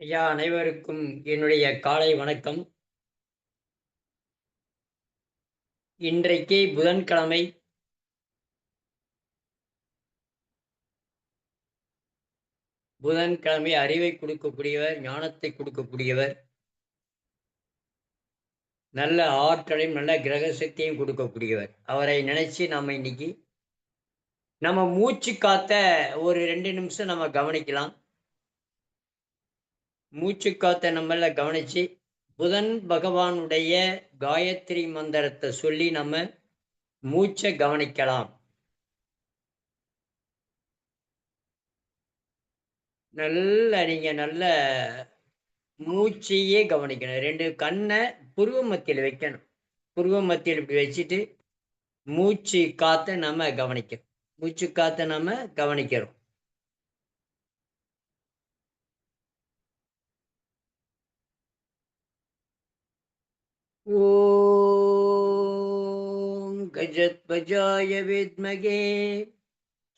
ஐயா, அனைவருக்கும் என்னுடைய காலை வணக்கம். இன்றைக்கு புதன்கிழமை. புதன்கிழமை அறிவை கொடுக்கக்கூடியவர், ஞானத்தை கொடுக்கக்கூடியவர், நல்ல ஆற்றலையும் நல்ல கிரக சக்தியும் கொடுக்கக்கூடியவர். அவரை நினைச்சு நாம இன்னைக்கு நம்ம மூச்சு காத்த ஒரு 2 நிமிஷம் நம்ம கவனிக்கலாம். மூச்சு காத்த நம்மள கவனிச்சு புதன் பகவானுடைய காயத்ரி மந்திரத்தை சொல்லி நம்ம மூச்சை கவனிக்கலாம். நீங்க நல்ல மூச்சையே கவனிக்கணும். 2 கண்ண புருவ மத்தியில வைக்கணும். புருவ மத்தியில இப்படி வச்சுட்டு, மூச்சு காத்த நம்ம கவனிக்கணும். மூச்சு காத்த நம்ம கவனிக்கிறோம். ஓம் கஜத்வஜாய வித்மகே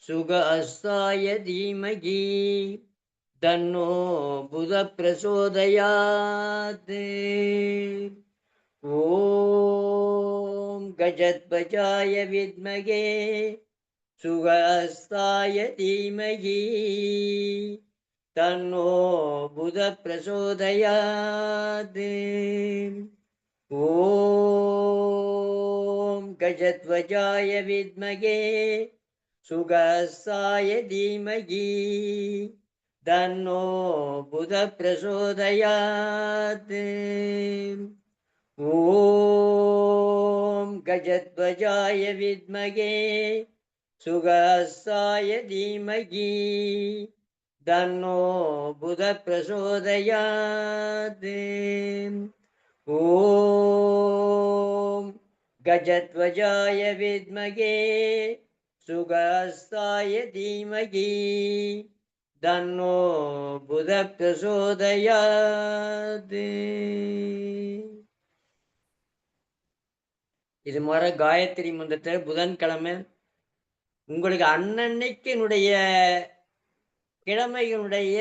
சுகஹஸ்தாய தீமகி தன்னோ புத பிரசோதயாத். ஓம் கஜத்வஜாய வித்மகே சுகஹஸ்தாய தீமகி தன்னோ புத பிரசோதயாத். ஓம் கஜத்வஜாய வித்மகே சுகஹஸ்தாய தீமகி தன்னோ புத பிரசோதயாத். ஓம் கஜத்வஜாய வித்மகே சுகஹஸ்தாய தீமகி தன்னோ புத பிரசோதயாத். ஓம் கஜத்வஜாய வித்மகே சுகஹஸ்தாய தீமகி தன்னோ புத பிரசோதயாத். இது மாதிரி காயத்ரி மந்திரத்தை புதன்கிழமை உங்களுக்கு அன்னன்னைக்கினுடைய கிழமையினுடைய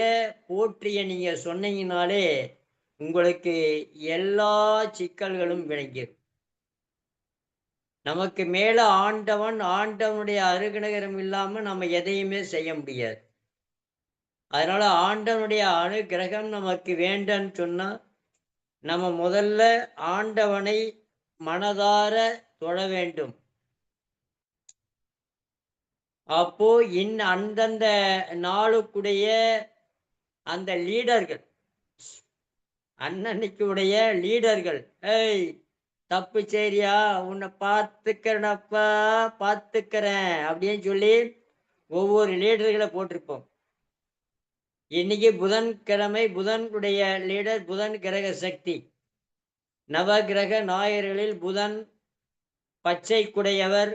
போற்றிய நீங்க சொன்னீங்கனாலே உங்களுக்கு எல்லா சிக்கல்களும் விளங்கிடும். நமக்கு மேல ஆண்டவனுடைய அருகிரகம் இல்லாம நம்ம எதையுமே செய்ய முடியாது. அதனால ஆண்டவனுடைய அனுகிரகம் நமக்கு வேண்டும்னு சொன்னா நம்ம முதல்ல ஆண்டவனை மனதார தொழ வேண்டும். அப்போ அந்தந்த நாளுக்குடைய அந்த லீடர்கள், அன்னன்னைக்குடைய லீடர்கள், ஏய் தப்பு சரியா, உன்னை பார்த்துக்கிறேனப்பா, பார்த்துக்கிறேன் அப்படின்னு சொல்லி ஒவ்வொரு லீடர்களை போட்டிருப்போம். இன்னைக்கு புதன்கிழமை, புதனுடைய லீடர் புதன் கிரக சக்தி. நவகிரக நாயர்களில் புதன் பச்சை குடையவர்.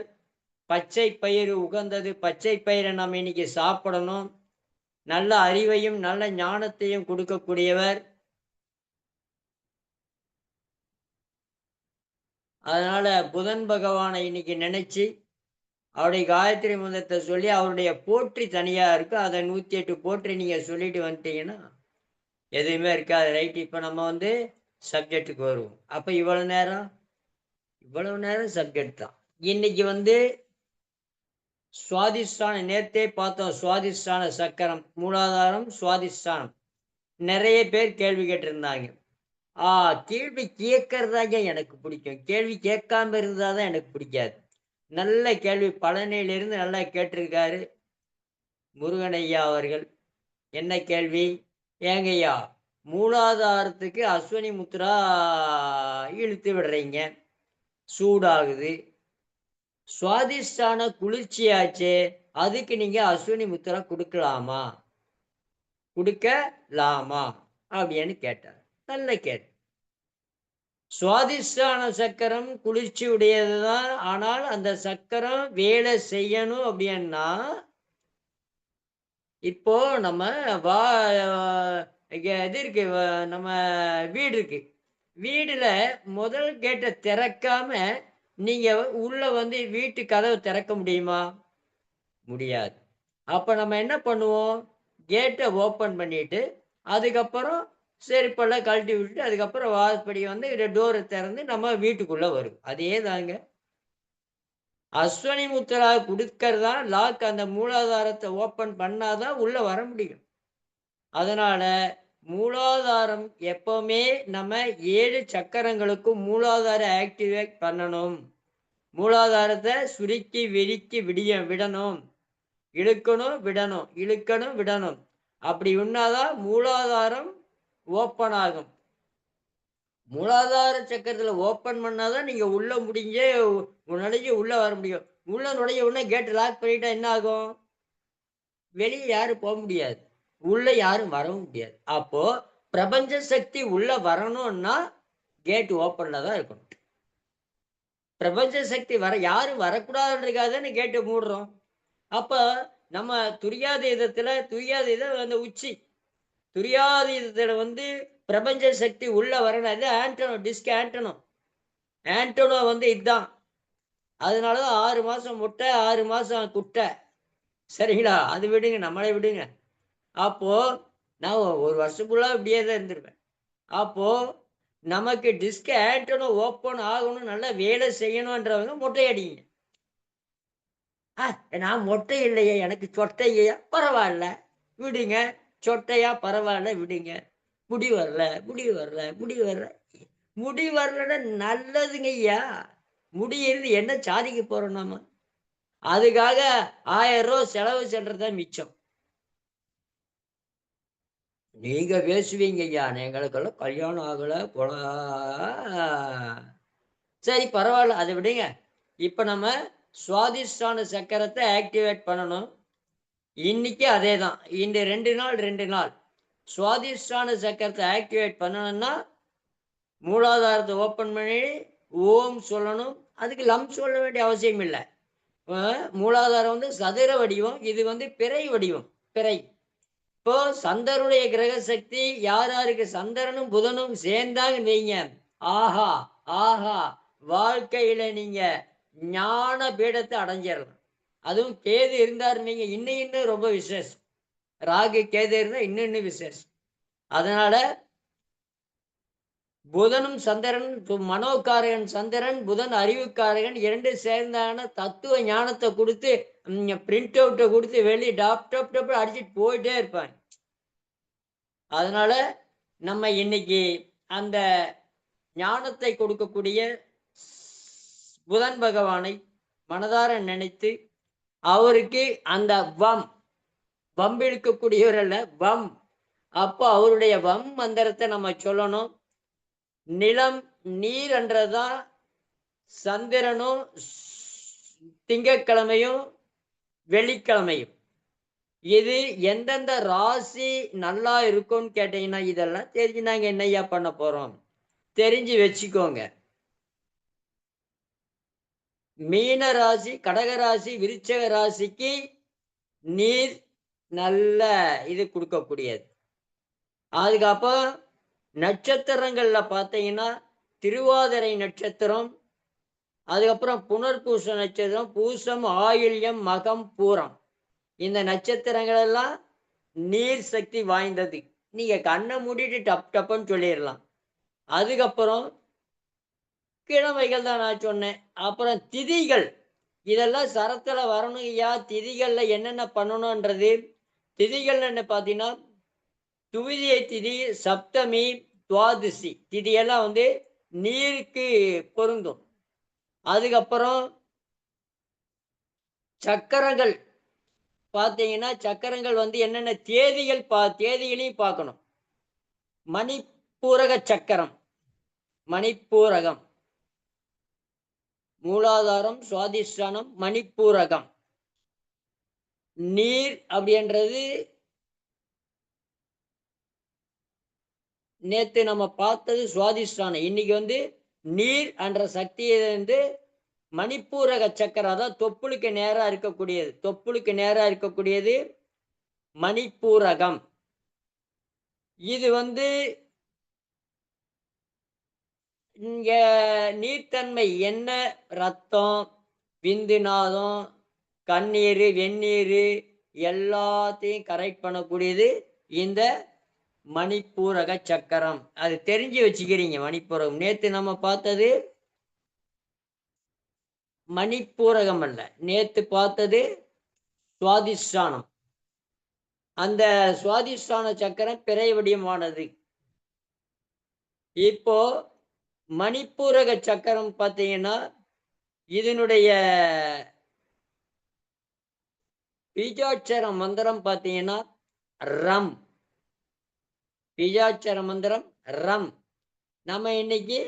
பச்சை பயிறு உகந்தது. பச்சை பயிரை நம்ம இன்னைக்கு சாப்பிடணும். நல்ல அறிவையும் நல்ல ஞானத்தையும் கொடுக்கக்கூடியவர். அதனால புதன் பகவானை இன்னைக்கு நினைச்சு அவருடைய காயத்ரி மந்திரத்தை சொல்லி அவருடைய போற்றி தனியா இருக்கு. அதை 108 போற்றி நீங்க சொல்லிட்டு வந்துட்டீங்கன்னா எதுவுமே இருக்காது. ரைட், இப்ப நம்ம சப்ஜெக்டுக்கு வருவோம். அப்ப இவ்வளவு நேரம் சப்ஜெக்ட் தான். இன்னைக்கு சுவாதிஷ்டானம் நேர்த்தே பார்த்தோம். சுவாதிஷ்டான சக்கரம் மூலாதாரம் சுவாதிஷ்டானம். நிறைய பேர் கேள்வி கேட்டிருந்தாங்க. கேள்வி கேட்கறதாங்க எனக்கு பிடிக்கும். கேள்வி கேட்காம இருந்தாதான் எனக்கு பிடிக்காது. நல்ல கேள்வி பழனியிலிருந்து நல்லா கேட்டிருக்காரு முருகனையா அவர்கள். என்ன கேள்வி? ஏங்கய்யா, மூலாதாரத்துக்கு அஸ்வினி முத்ரா இழுத்து விடுறீங்க, சூடாகுது. சுவாதிஷ்டான குளிர்ச்சியாச்சே, அதுக்கு நீங்க அஸ்வினி முத்ரா கொடுக்கலாமா அப்படின்னு கேட்டார். நல்ல கேள்வி. சுவாதிஷ்டான சக்கரம் குளிர்ச்சி உடையதுதான். ஆனால் அந்த சக்கரம் வேலை செய்யணும் அப்படின்னா இப்போ நம்ம இது இருக்கு, நம்ம வீடு இருக்கு. வீடுல முதல் கேட்டை திறக்காம நீங்க உள்ள வீட்டு கதவை திறக்க முடியுமா? முடியாது. அப்ப நம்ம என்ன பண்ணுவோம்? கேட்டை ஓபன் பண்ணிட்டு அதுக்கப்புறம் செருப்பெல்லாம் கழட்டி விட்டுட்டு அதுக்கப்புறம் வாசப்படி வந்து டோரை திறந்து நம்ம வீட்டுக்குள்ள வரும். அதே தாங்க. அஸ்வினி முத்ரா குடுக்கறதா லாக், அந்த மூலாதாரத்தை ஓப்பன் பண்ணாதான் உள்ள வர முடியும். அதனால மூலாதாரம் எப்பவுமே நம்ம 7 சக்கரங்களுக்கும் மூலாதார ஆக்டிவேட் பண்ணணும். மூலாதாரத்தை சுருக்கி விரிக்கி விடணும். இழுக்கணும் விடணும், இழுக்கணும் விடணும். அப்படி உண்ணாதான் மூலாதாரம் ஓப்பன் ஆகும். மூலாதார சக்கரத்துல ஓப்பன் பண்ணாதான் நீங்க உள்ள நுழைஞ்சு உள்ள வர முடியும். உள்ள நுழைய உடனே கேட் லாக் பண்ணிட்டா என்ன ஆகும்? வெளியே யாரும் போக முடியாது. உள்ள யாரும் வரவும் முடியாது. அப்போ பிரபஞ்ச சக்தி உள்ள வரணும்னா கேட் ஓப்பன்ல தான் இருக்கணும். பிரபஞ்ச சக்தி யாரும் வரக்கூடாதுன்றதுக்காக தானே கேட்டை மூடுறோம். அப்ப நம்ம துரியாதீதம் அந்த உச்சி. துரியாதீதத்துல வந்து பிரபஞ்ச சக்தி உள்ள வரணும். அது ஆண்டனோ, டிஸ்க் ஆண்டனோ. ஆண்டனோ வந்து இதுதான். அதனாலதான் 6 மாசம் முட்டை, 6 மாசம் குட்டை. சரிங்களா? அது விடுங்க, நம்மளை விடுங்க. அப்போ நான் 1 வருஷம் ஃபுல்லா இப்படியே தான் இருந்திருப்பேன். அப்போ நமக்கு டிஸ்க் ஆண்டனோ ஓப்பன் ஆகணும், நல்லா வேலை செய்யணும்ன்றவங்க மொட்டை அடிங்க. நான் மொட்டை இல்லையே, எனக்கு சொட்டையா, பரவாயில்ல விடுங்க. சொட்டையா பரவாயில்ல விடுங்க. முடி வரல, முடி வரல, முடி வரல. முடி வரலன்னா நல்லதுங்க ஐயா. முடி இருந்து என்ன சாதிக்க போறோம் நாம? அதுக்காக 1000 ரூபா செலவு சென்றதுதான் மிச்சம். நீங்க பேசுவீங்க ஐயா, எங்களுக்கெல்லாம் கல்யாணம் ஆகல போல. சரி பரவாயில்ல, அதை விடுங்க. இப்ப நம்ம சுவாதிஷ்டான சக்கரத்தை ஆக்டிவேட் பண்ணணும். இன்னைக்கு அதே தான். இந்த 2 நாள் சுவாதிஷ்டான சக்கரத்தை ஆக்டிவேட் பண்ணணும்னா மூலாதாரத்தை ஓப்பன் பண்ணி ஓம் சொல்லணும். அதுக்கு லம் சொல்ல வேண்டிய அவசியம் இல்லை. மூலாதாரம் வந்து சதுர வடிவம், இது வந்து பிறை வடிவம். பிறை. இப்போ சந்திரனுடைய கிரக சக்தி யாருக்கு சந்திரனும் புதனும் சேர்ந்தாங்க வைங்க, ஆஹா ஆஹா, வாழ்க்கையில நீங்க ஞான பீடத்தை அடைஞ்சிடலாம். அதுவும் கேது இருந்தாரு நீங்க இன்னும் ரொம்ப விசேஷம். ராகு கேது இருந்தா இன்னும் விசேஷம். அதனால புதனும் சந்திரன், மனோகாரகன் சந்திரன், புதன் அறிவுக்காரகன், 2 சேர்ந்தாங்கன்னா தத்துவ ஞானத்தை கொடுத்து பிரிண்ட் அவுட்டை கொடுத்து வெளியே டாப் டாப் டாப் அடிச்சுட்டு போயிட்டே இருப்பாங்க. அதனால நம்ம இன்னைக்கு அந்த ஞானத்தை கொடுக்கக்கூடிய புதன் பகவானை மனதார நினைத்து அவருக்கு அந்த வம்பிழுக்கக்கூடியவர் அல்ல, அப்போ அவருடைய மந்திரத்தை நம்ம சொல்லணும். நிலம் நீர் என்றதான் சந்திரனும் திங்கட்கிழமையும் வெள்ளிக்கிழமையும். இது எந்தெந்த ராசி நல்லா இருக்கும்னு கேட்டீங்கன்னா இதெல்லாம் தெரிஞ்சு நாங்க என்னையா பண்ண போறோம்? தெரிஞ்சு வச்சுக்கோங்க. மீன ராசி, கடக ராசி, விருச்சக ராசிக்கு நீர் நல்ல இது கொடுக்கக்கூடியது. அதுக்கப்புறம் நட்சத்திரங்கள்ல பார்த்தீங்கன்னா திருவாதிரை நட்சத்திரம், அதுக்கப்புறம் புனர்பூச நட்சத்திரம், பூசம், ஆயில்யம், மகம், பூரம். இந்த நட்சத்திரங்கள் எல்லாம் நீர் சக்தி வாய்ந்தது. நீங்க கண்ணை மூடிட்டு டப் டப்புன்னு சொல்லிடலாம். அதுக்கப்புறம் கிழமைகள் தான் நான் சொன்னேன். அப்புறம் திதிகள், இதெல்லாம் சரத்துல வரணும் ஐயா. திதிகள்ல என்னென்ன பண்ணணும்ன்றது, திதிகள் என்ன பார்த்தீங்கன்னா துவிதியை திதி, சப்தமி, துவாதசி திதியெல்லாம் வந்து நீருக்கு பொருந்தும். அதுக்கப்புறம் சக்கரங்கள் பார்த்தீங்கன்னா சக்கரங்கள் வந்து என்னென்ன தேதிகள் தேதிகளையும் பார்க்கணும். மணிப்பூரக சக்கரம், மணிப்பூரகம், மூலாதாரம், சுவாதிஷ்டானம், மணிப்பூரகம். நீர் அப்படின்றது நேத்து நம்ம பார்த்தது சுவாதிஷ்டானம். இன்னைக்கு வந்து நீர் என்ற சக்தியை வந்து மணிப்பூரக சக்கரம், அதான் தொப்புளுக்கு நேரா இருக்கக்கூடியது. தொப்புளுக்கு நேரா இருக்கக்கூடியது மணிப்பூரகம். இது வந்து இங்க நீர்த்தன்மை என்ன, ரத்தம், விந்துநாதம், கண்ணீர், வெந்நீர் எல்லாத்தையும் கரெக்ட் பண்ணக்கூடியது இந்த மணிப்பூரக சக்கரம். அது தெரிஞ்சு வச்சுக்கிறீங்க. மணிப்பூரகம் நேத்து நம்ம பார்த்தது மணிப்பூரகம் அல்ல, நேத்து பார்த்தது சுவாதிஷ்டானம். அந்த சுவாதிஷ்டான சக்கரம் பிறை வடிவமானது. இப்போ மணிப்பூரக சக்கரம் பார்த்தீங்கன்னா இதனுடைய பீஜாட்சர மந்திரம் பார்த்தீங்கன்னா ரம். பீஜாட்சர மந்திரம் ரம். நம்ம இன்னைக்கு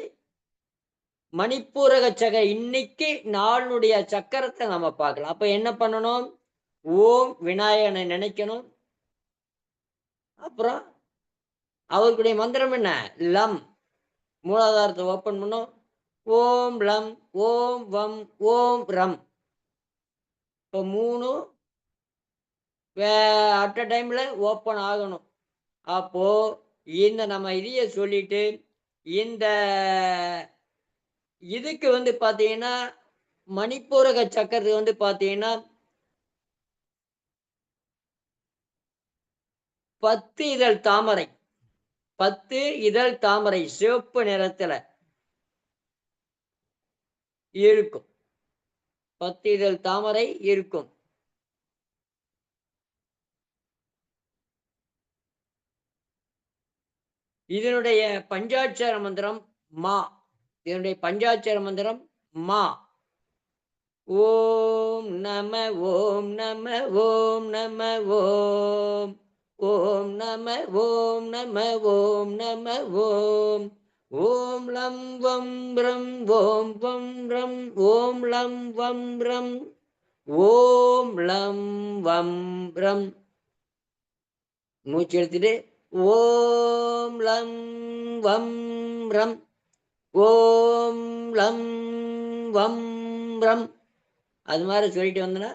மணிப்பூரக இன்னைக்கு நாளுடைய சக்கரத்தை நம்ம பார்க்கலாம். அப்ப என்ன பண்ணணும்? ஓம் விநாயகனை நினைக்கணும். அப்புறம் அவருடைய மந்திரம் என்ன? லம். மூலாதாரத்தை ஓப்பன் பண்ணும். ஓம் லம், ஓம் வம், ஓம் ரம். இப்போ 3 அட் அ டைம்ல ஓப்பன் ஆகணும். அப்போ இந்த நம்ம இதைய சொல்லிட்டு இந்த இதுக்கு வந்து பார்த்தீங்கன்னா மணிப்பூரக சக்கரத்துக்கு வந்து பார்த்தீங்கன்னா 10 இதழ் தாமரை. 10 இதழ் தாமரை சிவப்பு நிறத்துல இருக்கும். 10 இதழ் தாமரை இருக்கும். இதனுடைய பஞ்சாட்சர மந்திரம் மா. இதனுடைய பஞ்சாட்சர மந்திரம் மா. ஓம் நம ஓம் நம ஓம் நம ஓம் ஓம் நம ஓம் நம ஓம் நம ஓம் ஓம் லம் வம் ரம் ஓம் வம் ரம் ஓம் லம் வம் ரம் ஓம் லம் வம் ரம். மூச்சு எடுத்துட்டு ஓம் லம் வம் ரம் ஓம் லம் வம் ரம். அது மாதிரி சொல்லிட்டு வந்தோன்னா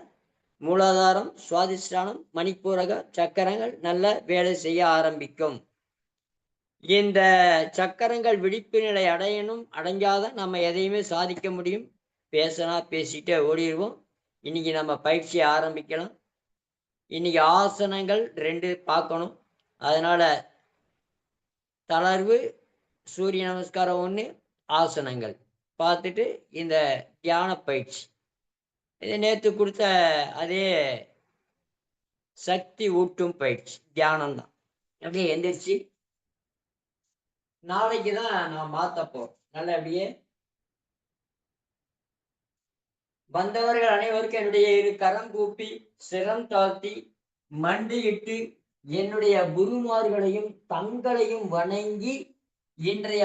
மூலாதாரம், சுவாதிஷ்டானம், மணிப்பூரக சக்கரங்கள் நல்ல வேலை செய்ய ஆரம்பிக்கும். இந்த சக்கரங்கள் விழிப்பு நிலை அடையணும். அடைஞ்சாதான் நம்ம எதையுமே சாதிக்க முடியும். பேசினா பேசிட்டே ஓடிடுவோம். இன்னைக்கு நம்ம பயிற்சியை ஆரம்பிக்கலாம். இன்னைக்கு ஆசனங்கள் 2 பார்க்கணும். அதனால தளர்வு, சூரிய நமஸ்காரம் 1, ஆசனங்கள் பார்த்துட்டு இந்த தியான பயிற்சி இது நேற்று கொடுத்த அதே சக்தி ஊட்டும் பயிற்சி தியானம்தான். அப்படியே எந்திரிச்சு நாளைக்கு தான் நான் மாத்தப்போ நல்ல அப்படியே வந்தவர்கள் அனைவருக்கும் என்னுடைய 2 கரம் கூப்பி சிரம் தாழ்த்தி மண்டியிட்டு என்னுடைய குருமார்களையும் தங்களையும் வணங்கி இன்றைய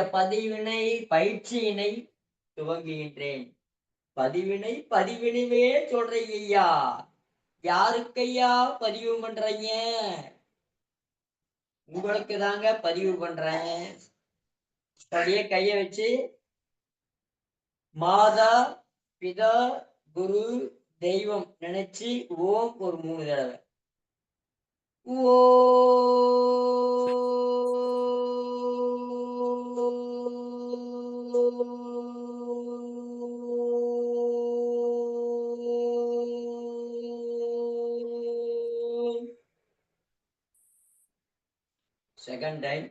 பயிற்சியினை துவங்குகின்றேன். பதிவினைவே சொல்றீங்க ஐயா. யாருக்கையா பதிவு பண்றீங்க? உங்களுக்கு தாங்க பதிவு பண்றேன். அப்படியே கைய வச்சு மாதா பிதா குரு தெய்வம் நினைச்சு ஓம் ஒரு 3 தடவை. ஓ செகண்ட் டைம்.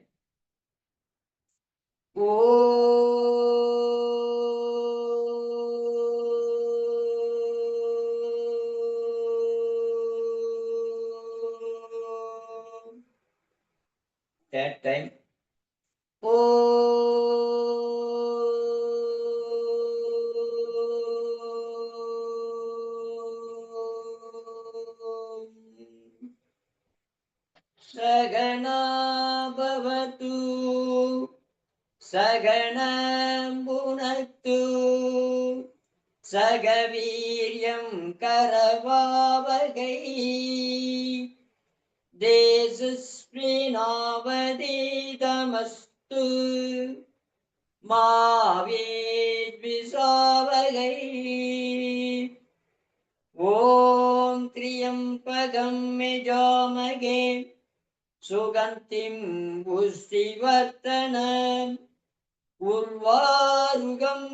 ஓ third time. ஓ சகனா பவது சகனம் புனத்து சகவீரியம் கரவாவகை தேசஸ்மினாவதீதமஸ்து மா வித்விஷாவகை. ஓம் த்ரியம்பகம் யஜாமஹே சுகந்திம் புஷ்டிவர்தனம் உர்வாருகம்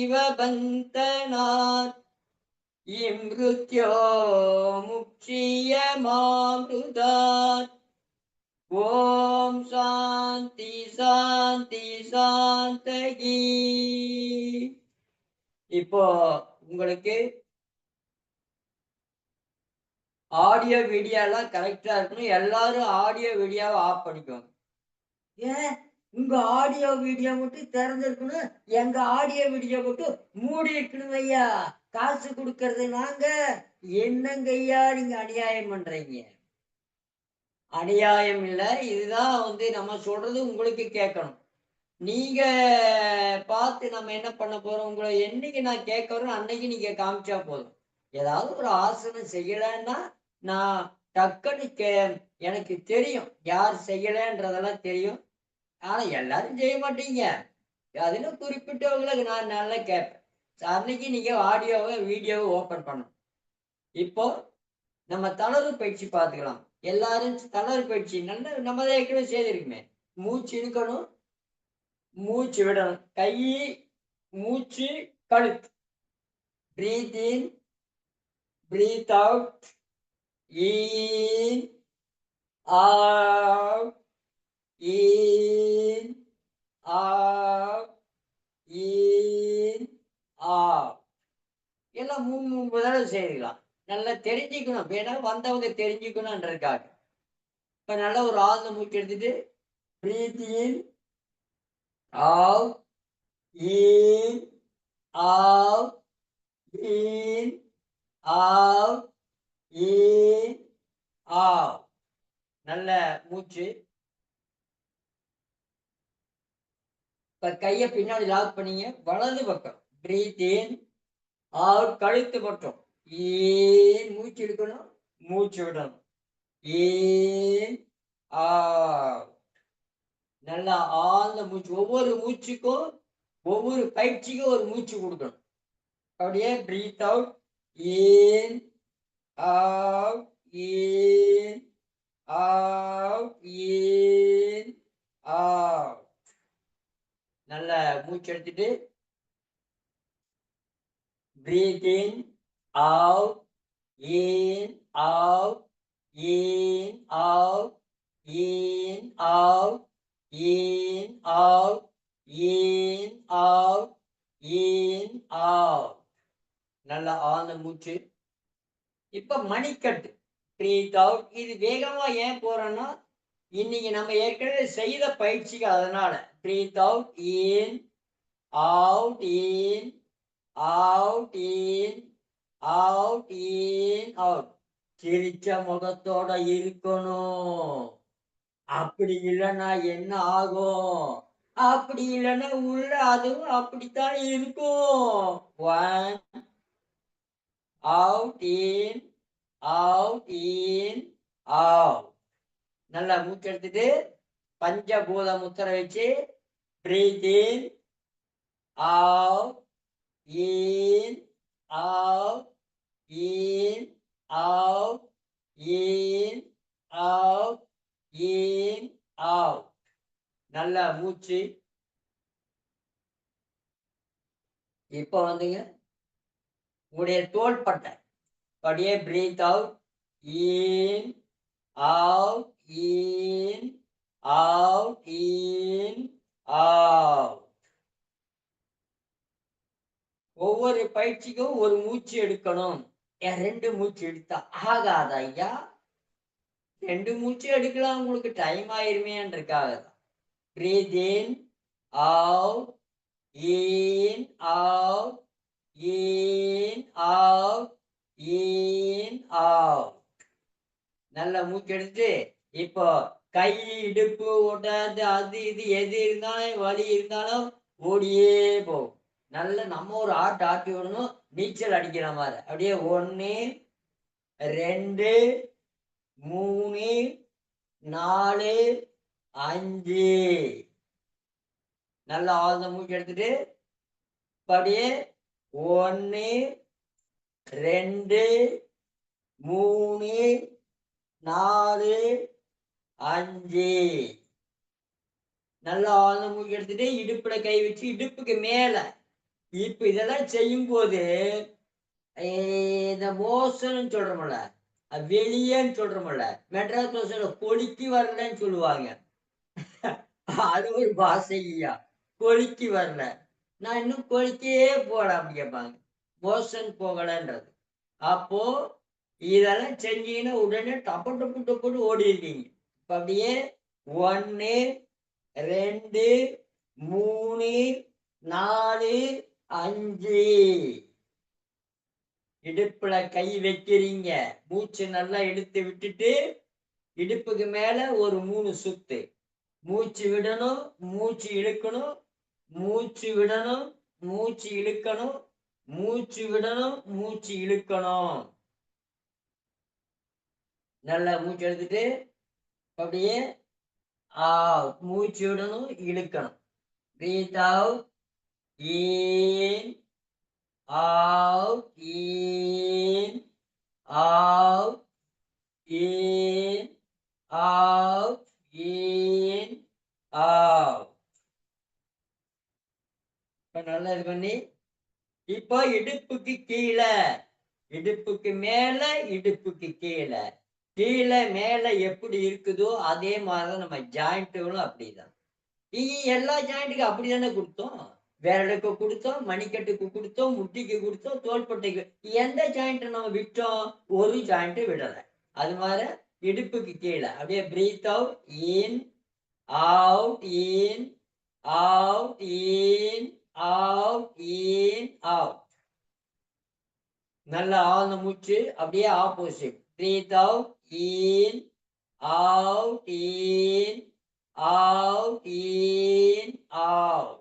இவ பந்தனாத் இம்ருத்யோ முக்ஷியமாம்ருதாத். ஓம் சாந்தி சாந்தி சாந்தகி. இப்போ உங்களுக்கு ஆடியோ வீடியோ எல்லாம் கரெக்டா இருக்கணும். எல்லாரும் ஆடியோ வீடியோவை ஆஃப் பண்ணிக்கோங்க. ஏன் உங்க ஆடியோ வீடியோ மட்டும் திறந்திருக்கணும், எங்க ஆடியோ வீடியோ மட்டும் மூடி இருக்கணும் ஐயா? காசு கொடுக்கறது நாங்க. என்னங்க ஐயா நீங்க அநியாயம் பண்றீங்க? அநியாயம் இல்ல, இதுதான் நம்ம சொல்றது உங்களுக்கு கேட்கணும். நீங்க பார்த்து நம்ம என்ன பண்ண போறோம்? உங்களை என்னைக்கு நான் கேட்கறோம் அன்னைக்கு நீங்க காமிச்சா போதும். ஏதாவது ஒரு ஆசனம் செய்யலைன்னா நான் டக்குன்னு எனக்கு தெரியும் யார் செய்யலைன்றதெல்லாம் தெரியும். ஆனா எல்லாரும் செய்ய மாட்டீங்க. அதுன்னு குறிப்பிட்டவங்களுக்கு நான் நல்லா கேட்பேன். அன்னைக்கு நீங்க ஆடியோவை வீடியோவை ஓபன் பண்ணணும். இப்போ நம்ம தளர்வு பயிற்சி பார்த்துக்கலாம். எல்லாரும் தளர்வு பயிற்சி நல்ல நம்ம ஏற்கனவே செய்திருக்குமே. மூச்சு இழுக்கணும், மூச்சு விடணும். கை, மூச்சு, கழுத்து. Breath in, breath out. In, out, in, out, in, out. எல்லாம் 3 தடவை செய்யலாம். நல்லா தெரிஞ்சுக்கணும். ஏன்னா வந்தவங்க தெரிஞ்சுக்கணும்ன்றதுக்காக. இப்ப நல்லா ஒரு ஆழ்ந்த மூச்சு எடுத்துட்டு breathe in, out, in, out, in, out, in, out. நல்ல மூச்சு. இப்ப கைய பின்னாடி லாக் பண்ணீங்க. வலது பக்கம் பிரீத் இன், அவுட். கழுத்து மட்டும். இன் மூச்சு எடுக்கணும், மூச்சு விடணும். இன், அவுட். நல்லா ஆழ்ந்த மூச்சு. ஒவ்வொரு மூச்சுக்கும் ஒவ்வொரு பயிற்சிக்கும் ஒரு மூச்சு கொடுக்கணும். அப்படியே breathe out. In, out, in, out, in, out. நல்ல மூச்சு எடுத்துட்டு breathe in, out, in, out, in, out, in, out, in, out, in, out, in, out. நல்லா ஆழ்ந்த மூச்சு. இப்ப மணிக்கட்டு. Breathe out. இது வேகமா ஏன் போறோம்னா இன்னைக்கு நம்ம ஏற்கனவே செய்த பயிற்சிக்கு. அதனால breath out. In, out, in, out, in, out, in, out. சிரிச்ச முகத்தோட இருக்கணும். அப்படி இல்லைன்னா என்ன ஆகும்? அப்படி இல்லைன்னா உள்ள அதுவும் அப்படித்தான் இருக்கும். 1 out, in, out, in, out. நல்லா மூச்சு எடுத்துட்டு பஞ்சபூத முத்திரை வச்சு breath in, out, in, out, in, out, in, out, in, out. நல்லா மூச்சு. இப்போ உங்களுடைய தோள்பட்டை அப்படியே breathe out. In, out, in, out, in, out. ஒவ்வொரு பயிற்சிக்கும் ஒரு மூச்சு எடுக்கணும். 2 மூச்சு எடுத்தா ஆகாத ஐயா? 2 மூச்சு எடுக்கலாம், உங்களுக்கு டைம் ஆயிருமேன்றதுக்காக தான். Breath in, out, in, out, in, out, in, out. நல்ல மூச்சு எடுத்து இப்போ கை, இடுப்பு, உடம்பு அது இது எது இருந்தாலும் வலி இருந்தாலும் ஓடியே போகும். நல்ல நம்ம ஒரு ஆட்டி விடணும். நீச்சல் அடிக்கிற மாதிரி அப்படியே 1 2 3 4 5. நல்லா ஆழ்ந்த மூச்சு எடுத்துட்டு அப்படியே 1 2 3 4 5. நல்லா ஆழ்ந்த மூச்சு எடுத்துட்டு இடுப்புல கை வச்சு இடுப்புக்கு மேல. இப்ப இதெல்லாம் செய்யும் போது இந்த மோஷன் சொல்றோம்ல, வெளியேன்னு சொல்றோம்ல, மெட்ராஸ் பாஷையில கொலிக்கு வரலன்னு சொல்லுவாங்க. அது ஒரு பாஷையா, கொலிக்கு வரல. நான் இன்னும் கொலிக்கே போல அப்படி கேட்பாங்க. மோஷன் போகலன்றது. அப்போ இதெல்லாம் செஞ்சீங்கன்னா உடனே டப்பு டப்பு டப்புன்னு ஓடிருவீங்க. இப்ப அப்படியே 1, 2, 3, 4, 5 இடுப்புல கை வைக்கிறீங்க. மூச்சு நல்லா இழுத்து விட்டுட்டு, இடுப்புக்கு மேல ஒரு 3 சுத்து. மூச்சு விடணும், மூச்சு இழுக்கணும், மூச்சு விடணும், மூச்சு இழுக்கணும், மூச்சு விடணும், மூச்சு இழுக்கணும். நல்லா மூச்சு எடுத்துட்டு, அப்படியே மூச்சு விடணும், இழுக்கணும். Breathe out, in, out, in, out, in, out, in, out. இப்ப நல்லா இது பண்ணி, இப்போ இடுப்புக்கு கீழ, இடுப்புக்கு மேல, இடுப்புக்கு கீழ. கீழ மேல எப்படி இருக்குதோ அதே மாதிரிதான் நம்ம ஜாயிண்ட்டுகளும் அப்படிதான். எல்லா ஜாயிண்ட்டுக்கும் அப்படித்தானே கொடுத்தோம். விரலுக்கு கொடுத்தோம், மணிக்கட்டுக்கு கொடுத்தோம், முட்டிக்கு கொடுத்தோம், தோள்பட்டைக்கு. எந்த ஜாயிண்ட் நம்ம விட்டோம்? ஒரு ஜாயிண்ட் விடல. அது மாதிரி இடுப்புக்கு கீழே அப்படியே breathe out, in, out, in, out, in, out, in, out. நல்ல ஆழ்ந்த மூச்சு. அப்படியே opposite. Breath out, in, out, in, out, in, out.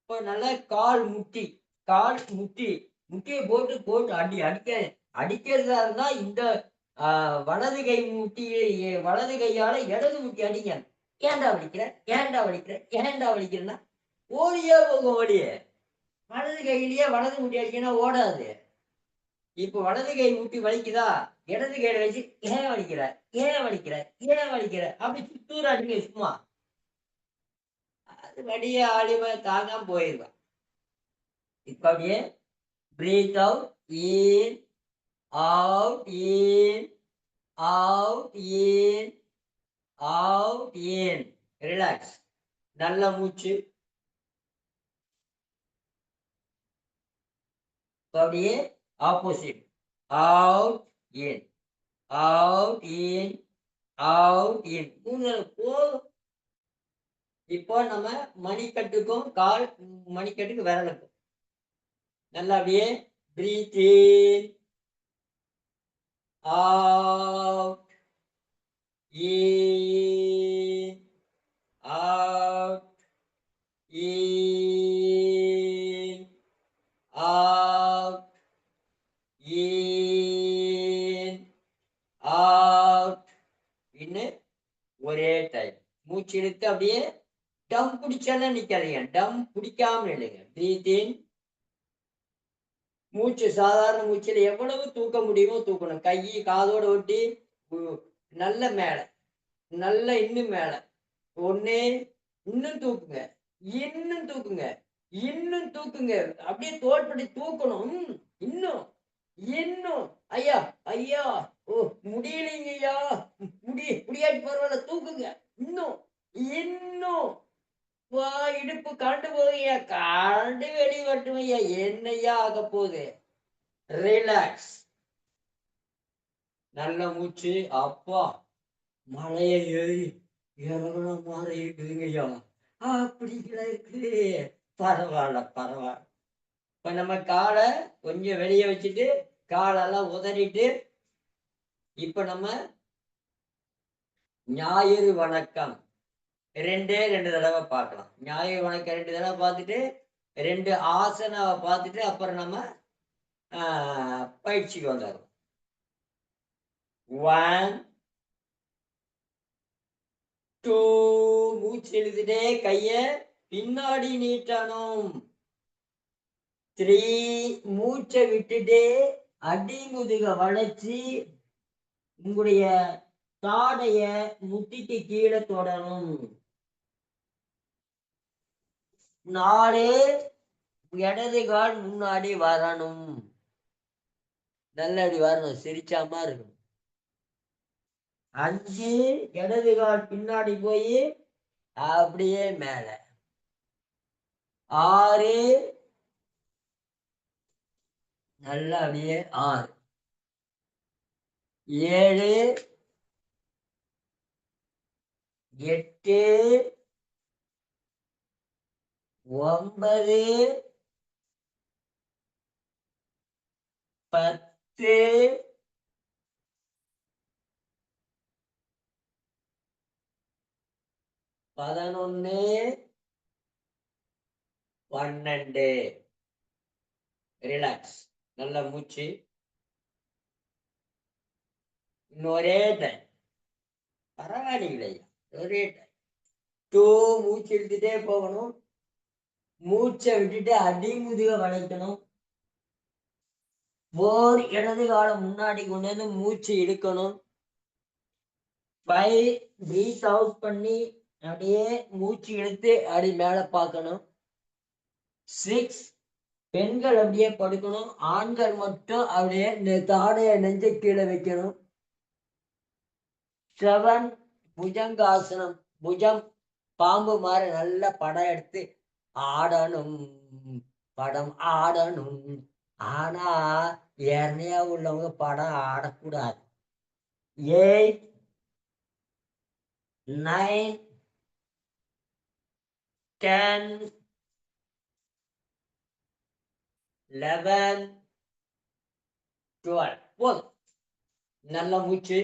இப்போ நல்லா கால் முட்டி, கால் முட்டி, முட்டியை போட்டு போட்டு அடிக்கிறதா இருந்தா இந்த வலது கை முட்டியை, வலது கையால இடது முட்டி அடிங்க. ஏன்டா வலிக்கிற, ஏன்டா வலிக்கிற, ஏன்டா வலிக்கிறேன்னா ஓடியே போகும். ஓடியே வலது கையிலேயே வலது முட்டி அடிக்கனா ஓடாது. இப்போ வலது கை முட்டி வலிக்குதா, இடது கையில வச்சு ஏன் வலிக்கிற, ஏன் வலிக்கிற, ஏன் வலிக்கிற அப்படி சுத்தூர் அடிங்க சும்மா. அது வடிய ஆடிவ தாங்காம போயிடுவேன். இப்ப அப்படியே breathe out, in, out, in, out, in, out, in. Relax. நல்ல மூச்சு. அப்படியே opposite. Out, in, out, in, out, in. போதும். இப்போ நம்ம மணிக்கட்டுக்கும் மணிக்கட்டுக்கு விரலுக்கும் நல்லா அப்படியே breathe in, out, in, out, in, out, in, out. இன்னும் ஒரே டைம் மூச்சு இழுத்து அப்படியே டம் பிடிச்சாலும் நிக்காதீங்க. டம் பிடிக்காம இல்லைங்க. பிரீத் இன். மூச்சு சாதாரண மூச்சுல எவ்வளவு தூக்க முடியுமோ தூக்கணும். கை காதோட ஒட்டி நல்ல மேல, நல்ல இன்னும் மேல. ஒண்ணு, இன்னும் தூக்குங்க, இன்னும் தூக்குங்க, இன்னும் தூக்குங்க. அப்படியே தோள்பட்டை தூக்கணும். இன்னும், இன்னும். ஐயா, ஐயா, ஓ முடியலைங்க ஐயா, முடியாட்டி பரவாயில்ல, தூக்குங்க. இன்னும், இன்னும். இடுப்பு கரண்டு போகுங்க, கரண்டு வெளியே வரட்டும் ஐயா, என்னையா ஆக போகுது. ரிலாக்ஸ். நல்ல மூச்சு. அப்பா மலையை ஏறி இறங்குன மாதிரி இருக்குதுங்க ஐயா. அப்படிங்களா இருக்குது. பரவாயில்ல, பரவாயில்ல. இப்ப நம்ம காலை கொஞ்சம் வெளியே வச்சுட்டு காலெல்லாம் உதறிட்டு, இப்ப நம்ம ஞாயிறு வணக்கம் 2 தடவை பார்க்கலாம். ஞாயிறு வணக்கம் 2 தடவை பார்த்துட்டு 2 ஆசனாவை பார்த்துட்டு அப்புறம் நம்ம பயிற்சிக்கு வந்துடும். 1, 2 மூச்சு எழுதிட்டே கைய பின்னாடி நீட்டணும். 3 மூச்சை விட்டுட்டே அடிமுதுக வளைச்சு உங்களுடைய தாடைய முட்டிக்கு கீழே தொடணும். 4 இடது கால் முன்னாடி வரணும். நல்ல அப்படி வரணும், சிரிச்சாம இருக்கணும். 5 இடது கால் பின்னாடி போய் அப்படியே மேல. 6 நல்லா அப்படியே 6. 7 8 9 10 11 12. ரிலாக்ஸ். நல்ல மூச்சு. ஒரே டைம். பரவாயில்லை. ஒரே டைம். 2 மூச்சு இழுத்துட்டே போகணும். மூச்சை விட்டுட்டு அடிமுதுக வளைக்கணும். 4 இடது காலை முன்னாடி கொண்டு வந்து மூச்சு இழுக்கணும். 5 பிரீத் அவுட் பண்ணி அப்படியே மூச்சு இழுத்து அப்படி மேல பார்க்கணும். 6 பெண்கள் அப்படியே படுக்கணும். ஆண்கள் மட்டும் அப்படியே இந்த தாடையை நெஞ்ச கீழே வைக்கணும். 7 புஜங்காசனம். புஜம் பாம்பு மாதிரி நல்ல படம் எடுத்து ஆடணும், படம் ஆடணும். ஆனா ஏர்னையா உள்ளவங்க படம் ஆடக்கூடாது. 8 9 10 11 12. போதும். நல்ல மூச்சு.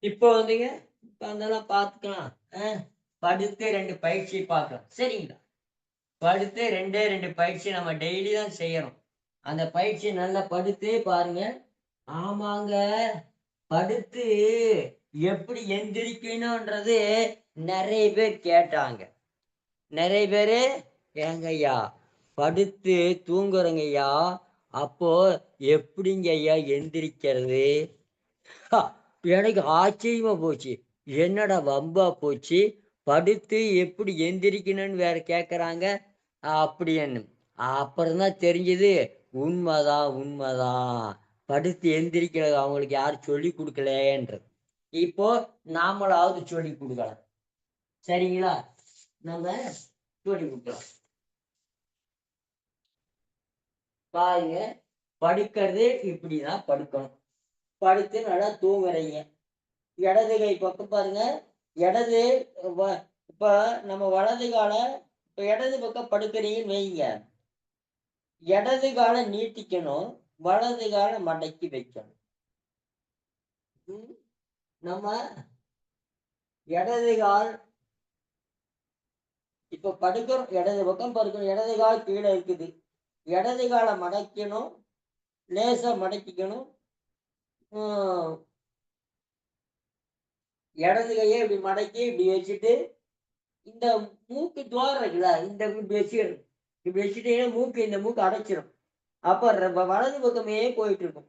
இப்போ வந்துங்க, இப்ப அதெல்லாம் பார்த்துக்கலாம். படுத்து 2 பயிற்சி பார்க்கலாம். சரிங்களா? படுத்து 2 பயிற்சி நம்ம டெய்லி தான் செய்யறோம். அந்த பயிற்சி நல்லா படுத்து பாருங்க. ஆமாங்க, படுத்து எப்படி எந்திரிக்கணும்ன்றது நிறைய பேர் கேட்டாங்க. நிறைய பேரு ஏங்கய்யா படுத்து தூங்குறங்கய்யா, அப்போ எப்படிங்க ஐயா எந்திரிக்கிறது? எனக்கு ஆச்சரியமா போச்சு. என்னடா வம்பா போச்சு, படுத்து எப்படி எந்திரிக்கணும்னு வேற கேட்குறாங்க அப்படின்னு. அப்புறம்தான் தெரிஞ்சது, உண்மைதான் உண்மைதான், படுத்து எந்திரிக்கிறது அவங்களுக்கு யாரும் சொல்லி கொடுக்கலன்றது. இப்போ நாமளாவது சொல்லி கொடுக்கலாம். சரிங்களா? நம்ம சொல்லி கொடுக்கலாம். பாருங்க, படுக்கிறது இப்படிதான் படுக்கணும். படுத்து நல்லா தூங்குறீங்க. இடது கை பக்கம் பாருங்க. இடது இப்ப நம்ம வலது காலை இப்ப இடது பக்கம் படுக்கிறீங்கன்னு வைங்க. இடது காலை நீட்டிக்கணும், வலது காலை மடக்கி வைக்கணும். நம்ம இடது கால் இப்ப படுக்கிறோம், இடது பக்கம் படுக்கணும், இடது கால் கீழே இருக்குது. இடது காலை மடக்கணும், லேசா மடக்கிக்கணும். இடது கையை இப்படி மடக்கி இப்படி வச்சுட்டு, இந்த மூக்கு துவாரம் இருக்குல்ல, இந்த இப்படி வச்சுக்கணும். இப்படி வச்சுட்டீங்கன்னா மூக்கு, இந்த மூக்கு அடைச்சிடும். அப்ப வலது பக்கமே போயிட்டு இருக்கும்.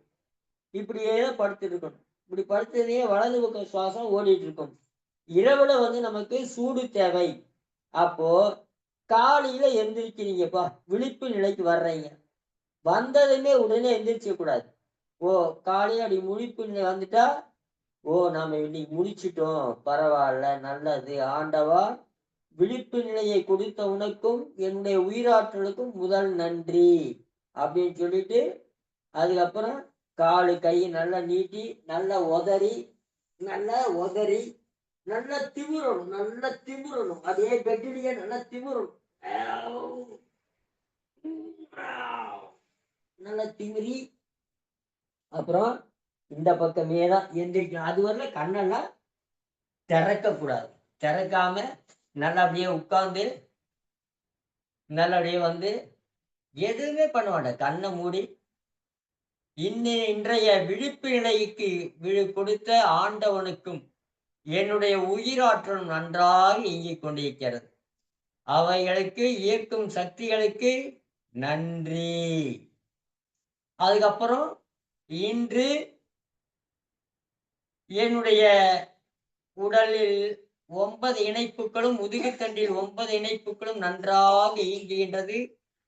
இப்படியே படுத்துட்டு இருக்கணும். இப்படி படுத்ததே வலது பக்கம் சுவாசம் ஓடிட்டு இருக்கும். இரவுல வந்து நமக்கு சூடு தேவை. அப்போ காலையில எந்திரிக்கிறீங்கப்பா, விழிப்பு நிலைக்கு வர்றீங்க. வந்ததுமே உடனே எந்திரிக்க கூடாது. ஓ, காலையில அப்படி முழிப்பு நிலை வந்துட்டா, ஓ நாம இன்னைக்கு முடிச்சிட்டோம், பரவாயில்ல, நல்லது ஆண்டவா, விழிப்பு நிலையை கொடுத்த உனக்கும் என்னுடைய உயிராற்றலுக்கும் முதல் நன்றி அப்படின்னு சொல்லிட்டு, அதுக்கப்புறம் காலு கை நல்லா நீட்டி நல்லா உதறி நல்லா உதறி நல்லா திமிரணும், நல்லா திமிரணும். அதே பெட்டிலேயே நல்லா திமிரணும். நல்லா திமிரி அப்புறம் இந்த பக்கமே தான் எந்திரிக்கணும். அது வரல கண்ணெல்லாம் திறக்க கூடாது. திறக்காம நல்லா அப்படியே உட்கார்ந்து நல்லா அப்படியே வந்து எதுவுமே பண்ண மாட்டேன். கண்ணை மூடி இன்றைய விழிப்பு நிலைக்கு கொடுத்த ஆண்டவனுக்கும் என்னுடைய உயிராற்றலும் நன்றாக இயங்கிக் கொண்டிருக்கிறது. அவைகளுக்கு இயக்கும் சக்திகளுக்கு நன்றி. அதுக்கப்புறம் இன்று என்னுடைய உடலில் 9 இணைப்புகளும், முதுகுத்தண்டில் 9 இணைப்புகளும் நன்றாக இயங்குகின்றது.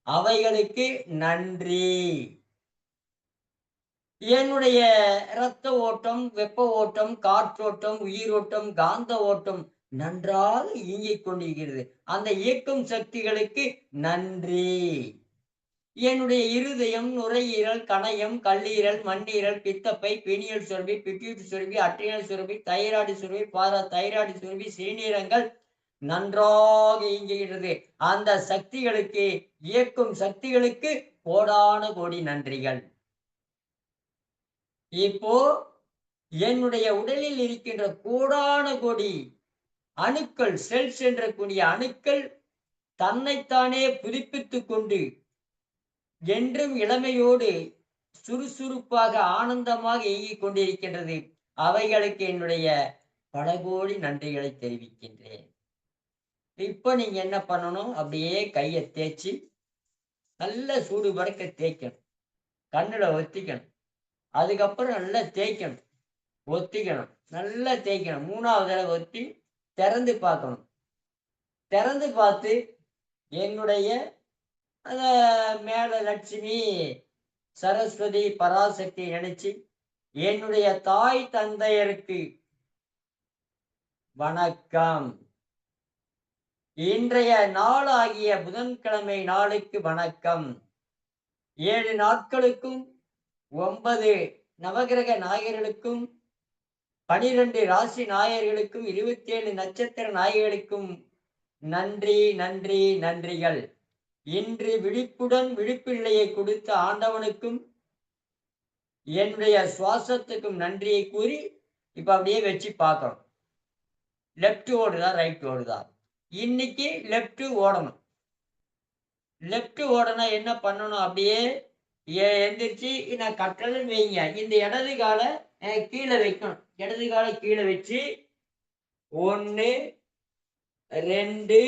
அவைகளுக்கு நன்றி. என்னுடைய இரத்த ஓட்டம், வெப்ப ஓட்டம், காற்றோட்டம், உயிரோட்டம், காந்த ஓட்டம் நன்றாக இயங்கிக் கொண்டிருக்கிறது. அந்த இயக்கும் சக்திகளுக்கு நன்றி. என்னுடைய இருதயம், நுரையீரல், கணையம், கல்லீரல், மண்ணீரல், பித்தப்பை, பினியல் சுரப்பி, பிட்யூட்டரி சுரப்பி, அட்ரினல் சுரப்பி, தைராய்டு சுரப்பி, தைராய்டு சுரப்பி, சிறுநீரகங்கள் நன்றாக இயங்குகிறது. அந்த சக்திகளுக்கு, இயக்கும் சக்திகளுக்கு கோடான கோடி நன்றிகள். இப்போ என்னுடைய உடலில் இருக்கின்ற கோடான கோடி அணுக்கள், செல்ஸ் என்ற கூடிய அணுக்கள் தன்னைத்தானே புதுப்பித்துக் கொண்டு என்றும் இளமையோடு சுறுசுறுப்பாக ஆனந்தமாக இயங்கிக் கொண்டிருக்கின்றது. அவைகளுக்கு என்னுடைய பல கோடி நன்றிகளை தெரிவிக்கின்றேன். இப்ப நீங்க என்ன பண்ணணும், அப்படியே கையை தேய்ச்சி நல்ல சூடு பறக்க தேய்க்கணும். கண்ணுல ஒத்திக்கணும். அதுக்கப்புறம் நல்லா தேய்க்கணும், ஒத்திக்கணும், நல்லா தேய்க்கணும். 3வது தடவை ஒத்தி திறந்து பார்க்கணும். திறந்து பார்த்து என்னுடைய மேல லட்சுமி, சரஸ்வதி, பராசக்தி நினைச்சு என்னுடைய தாய் தந்தையருக்கு வணக்கம். இன்றைய நாளாகிய புதன்கிழமை நாளுக்கு வணக்கம். 7 நாட்களுக்கும் 9 நவகிரக நாயகர்களுக்கும் 12 ராசி நாயகர்களுக்கும் 27 நட்சத்திர நாயகர்களுக்கும் நன்றி, நன்றி, நன்றிகள். இன்று விழிப்புடன் விழிப்பில்லையை கொடுத்த ஆண்டவனுக்கும் என்னுடைய சுவாசத்துக்கும் நன்றியை கூறி இப்ப அப்படியே வச்சு பார்க்கணும். லெப்ட் ஓடுதா, ரைட் ஓடுதா? இன்னைக்கு லெப்ட் ஓடணும். லெப்ட் ஓடனா என்ன பண்ணணும், அப்படியே எந்திரிச்சு நான் கட்டலன்னு வைங்க, இந்த இடது காலை கீழே வைக்கணும். இடது காலை கீழே வச்சு 1 2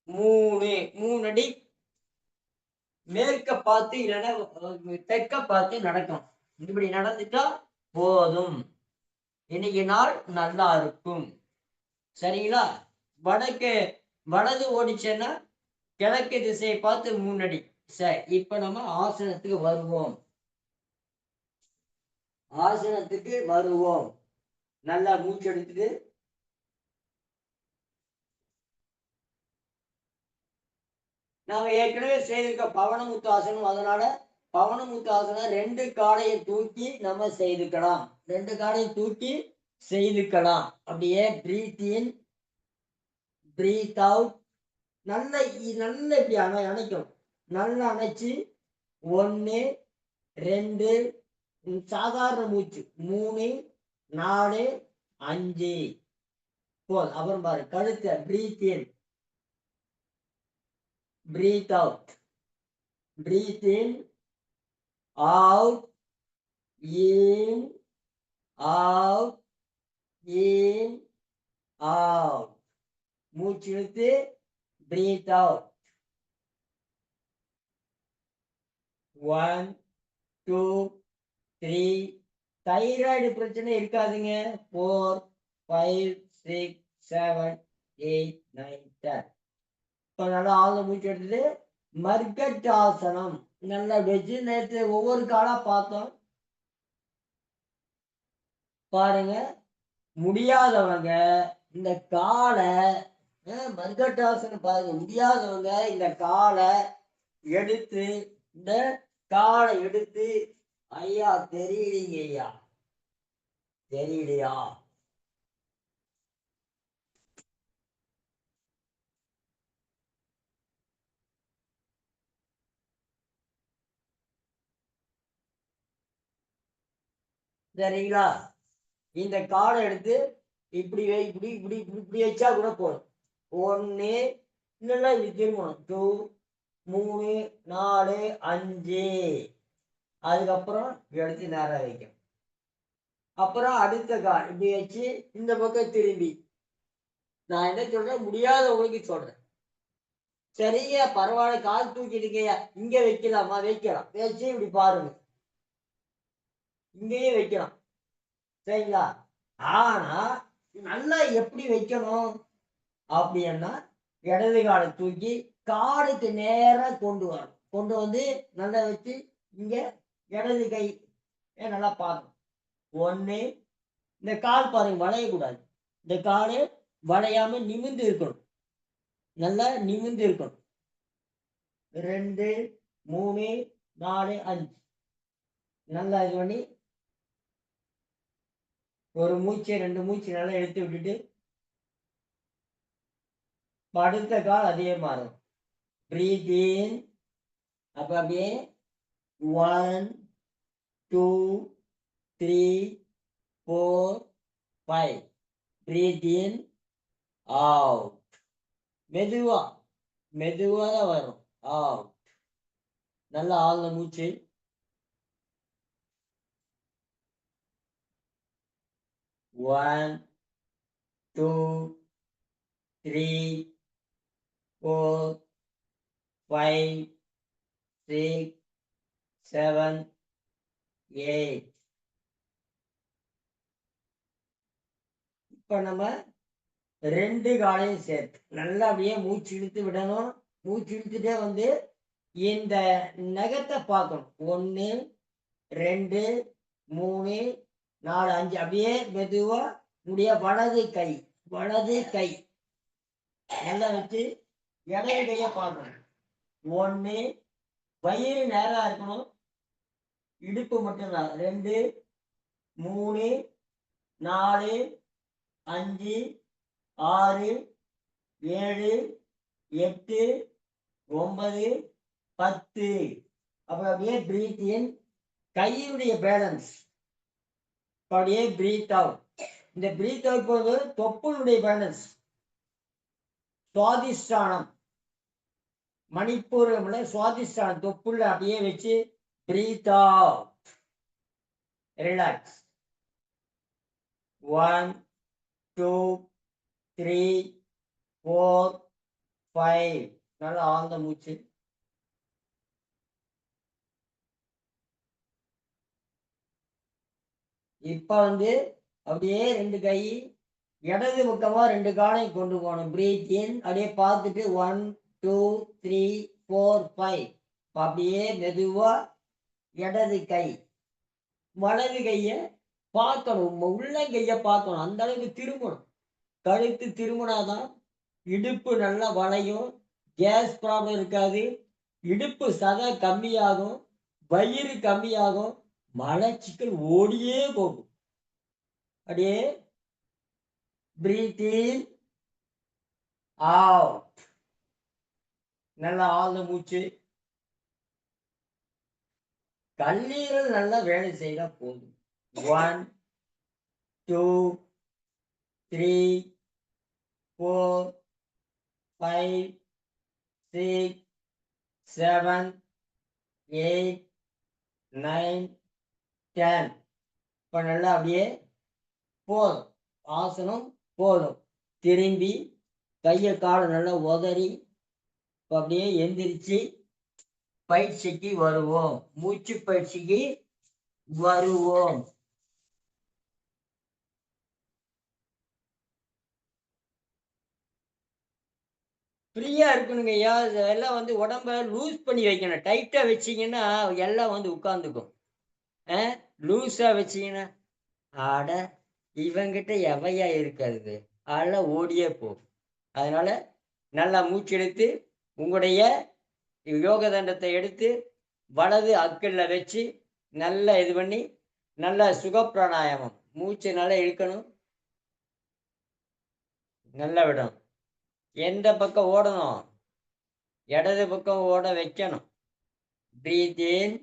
3 அடி மேற்க பார்த்து இல்லைன்னா தெற்க பார்த்து நடக்கும். இப்படி நடந்துட்டா போதும். இன்னைக்கு நாள் நல்லா இருக்கும். சரிங்களா? வலது ஓடிச்சேன்னா கிழக்கு திசையை பார்த்து 3 அடி. சரி, இப்ப நம்ம ஆசனத்துக்கு வருவோம். ஆசனத்துக்கு வருவோம். நல்லா மூச்சு எடுத்துட்டு நாம ஏற்கனவே செய்திருக்க பவனமுத்து ஆசனம். அதனால பவனமுத்து ஆசனம் 2 காலையை தூக்கி நம்ம செய்துக்கலாம். 2 காலையை தூக்கி செய்துக்கலாம். அப்படியே பிரீத் இன், பிரீத் அவுட். நல்ல இப்படி அணைக்கும். நல்லா அணைச்சு 1 2 சாதாரண மூச்சு 3 4 5 போதும். அப்புறம் பாரு, கழுத்தை breath in, breathe out, breathe in, out, in, out, in, out. மூச்சு இழுத்து breathe out. 1 2 3. தைராய்டு பிரச்சனை இருக்காதுங்க. 4 5 6 7 8 9 10. இப்போ நல்லா ஆழ்ந்த மூச்சு எடுத்துட்டு மர்கட்டாசனம் நல்லா வச்சு நேற்று ஒவ்வொரு காலா பார்த்தோம். பாருங்க, முடியாதவங்க இந்த காலை மர்கட்டாசனம் பாருங்க. முடியாதவங்க இந்த காலை எடுத்து, இந்த காலை எடுத்து, ஐயா தெரியலீங்க, ஐயா தெரியலையா, சரிங்களா? இந்த காலை எடுத்து இப்படி இப்படி இப்படி இப்படி வச்சா கூட போதும். 1 இல்லைன்னா இப்படி திரும்பணும். 2 3 4 5. அதுக்கப்புறம் எடுத்து நேரம் வைக்கும். அப்புறம் அடுத்த கால் இப்படி வச்சு இந்த பக்கம் திரும்பி. நான் என்ன சொல்றேன், முடியாதவங்களுக்கு சொல்றேன். சரிங்க, பரவாயில்ல, கால் தூக்கிட்டுங்கய்யா, இங்க வைக்கலாமா? வைக்கலாம். வச்சு இப்படி பாருங்க, இங்கேயே வைக்கலாம். சரிங்களா? ஆனா நல்லா எப்படி வைக்கணும் அப்படின்னா, இடது காலை தூக்கி காலுக்கு நேரா கொண்டு வரணும். கொண்டு வந்து நல்லா வச்சு இங்க இடது கை நல்லா பார்க்கணும். ஒண்ணு, இந்த கால் பாருங்க வளையக்கூடாது. இந்த காலு வளையாம நிமிர்ந்து இருக்கணும். நல்லா நிமிர்ந்து இருக்கணும். 2, 3, 4, 5 நல்லா இது பண்ணி ஒரு மூச்சு 2 மூச்சு நல்லா எடுத்து விட்டுட்டு அடுத்த கால் அதே மாறும். பிரீத் இன். அப்ப அப்படியே 1, 2, 3, 4, 5. Breath in, out. மெதுவா மெதுவா தான் வரும். அவுட். நல்லா ஆழ்ந்த மூச்சு. 1, 2, 3, 4, 5, 6, 7, 8. இப்ப நம்ம 2 காலையும் சேர்த்து நல்லா அப்படியே மூச்சு இழுத்து விடணும். மூச்சு இழுத்துட்டே வந்து இந்த நகத்தை பார்க்கணும். 1, 2, 3, 4, 5 அப்படியே மெதுவா முடிய வலது கை நல்லா வச்சு இடது கைய பார்க்கணும். 1 வயிறு நேரா இருக்கணும். இடுப்பு மட்டும்தான். 2, 3, 4, 5, 6, 7, 8, 9, 10. அப்புறம் அப்படியே பிரீத் இன். கையினுடைய பேலன்ஸ். அப்படியே பிரீத் அவுட். இந்த பிரீத் அவுட் போது தொப்புளுடைய பேலன்ஸ். சுவாதிஷ்டானம் மணிப்பூர்ல சுவாதிஷ்டானம் தொப்புள்ள அப்படியே வச்சு பிரீத் அவுட். ரிலாக்ஸ். 1, 2, 3, 4, 5. நல்லா ஆழ்ந்த மூச்சு. இப்ப வந்து அப்படியே 2 கை இடது பக்கமா 2 காலையும் கொண்டு போகணும். பிரீத் இன். அப்படியே பார்த்துட்டு 1, 2, 3, 4, 5. அப்படியே மெதுவா இடது கை வலது கைய பார்க்கணும். உள்ளங்கைய பார்க்கணும். அந்த அளவுக்கு திரும்பணும். கழுத்து திரும்பினாதான் இடுப்பு நல்லா வளையும். கேஸ் ப்ராப்ளம் இருக்காது. இடுப்பு சதை கம்மியாகும். வயிறு கம்மியாகும். மலச்சிக்கல் ஓடியே போகும். அப்படியே பிரீத் இன், அவுட். நல்லா ஆழ்ந்த மூச்சு. கல்லீரல் நல்லா வேலை செய்தா போதும். 1, 2, 3, 4, 5, 6, 7, 8, 9, 10. இப்ப நல்லா அப்படியே போதும். ஆசனம் போதும். திரும்பி கையை காலை நல்லா உதறி அப்படியே எந்திரிச்சு பயிற்சிக்கு வருவோம். மூச்சு பயிற்சிக்கு வருவோம். ஃப்ரீயா இருக்கணுங்க ஐயா. இதெல்லாம் வந்து உடம்ப லூஸ் பண்ணி வைக்கணும். டைட்டா வச்சீங்கன்னா எல்லாம் வந்து உட்கார்ந்துக்கும். லூஸா வச்சீங்கன்னா ஆட இவங்கிட்ட எவையா இருக்கிறது அதெல்லாம் ஓடியே போகும். அதனால நல்லா மூச்செடுத்து உங்களுடைய யோக தண்டத்தை எடுத்து வலது அக்கல்ல வச்சு நல்லா இது பண்ணி நல்லா சுகப்பிராணாயாமம் மூச்சு நல்லா இழுக்கணும். நல்லா விடணும். எந்த பக்கம் ஓடணும்? இடது பக்கம் ஓட வைக்கணும். பிரீத் இன்.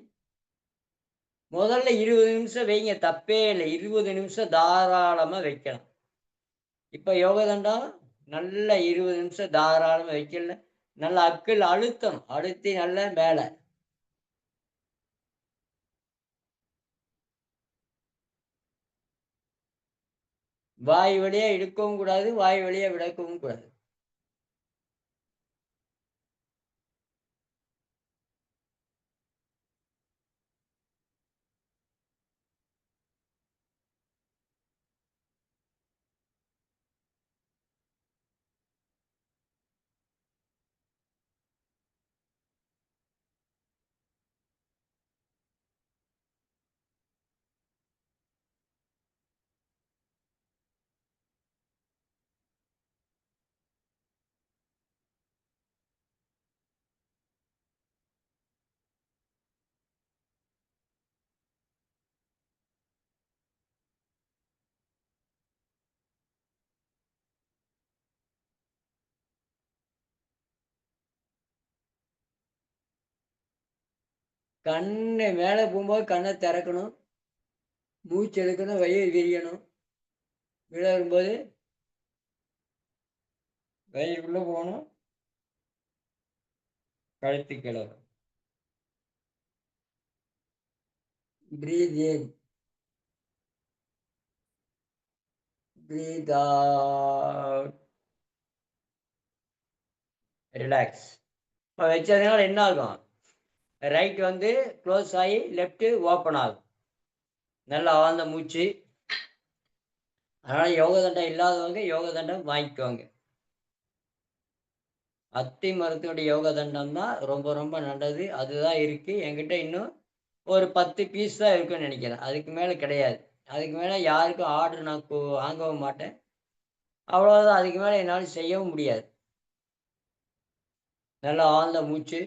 முதல்ல 20 நிமிஷம் வைங்க, தப்பே இல்லை. 20 நிமிஷம் தாராளமா வைக்கலாம். இப்ப யோக தண்டம் நல்லா 20 நிமிஷம் தாராளமா வைக்கல. நல்லா அக்கில் அழுத்தணும். அழுத்தி நல்லா மேல. வாய் வழியா இழுக்கவும் கூடாது, வாய் வழியா விடக்கவும் கூடாது. கண்ணு மேலே போகும்போது கண்ணை திறக்கணும், மூச்சு எடுக்கணும், வயிறு விரியணும். கீழே வரும்போது வயிறுக்குள்ளே போகணும், கழுத்து கீழே வரும். Breathe in, breathe out, relax. இப்போ வச்சதுனால என்ன ஆகும்? ரைட் வந்து க்ளோஸ் ஆகி லெஃப்ட்டு ஓப்பன் ஆகும். நல்லா ஆழ்ந்த மூச்சு. அதனால் யோக தண்டம் இல்லாதவங்க யோக தண்டம் வாங்கிக்குவாங்க. அத்தி மரத்தினுடைய யோக தண்டம் தான் ரொம்ப ரொம்ப நல்லது. அதுதான் இருக்குது என்கிட்ட. இன்னும் ஒரு 10 பீஸ் தான் இருக்குன்னு நினைக்கிறேன். அதுக்கு மேலே கிடையாது. அதுக்கு மேலே யாருக்கும் ஆர்டர் நான் வாங்கவும் மாட்டேன். அவ்வளோதான். அதுக்கு மேலே என்னால் செய்யவும் முடியாது. நல்லா ஆழ்ந்த மூச்சு.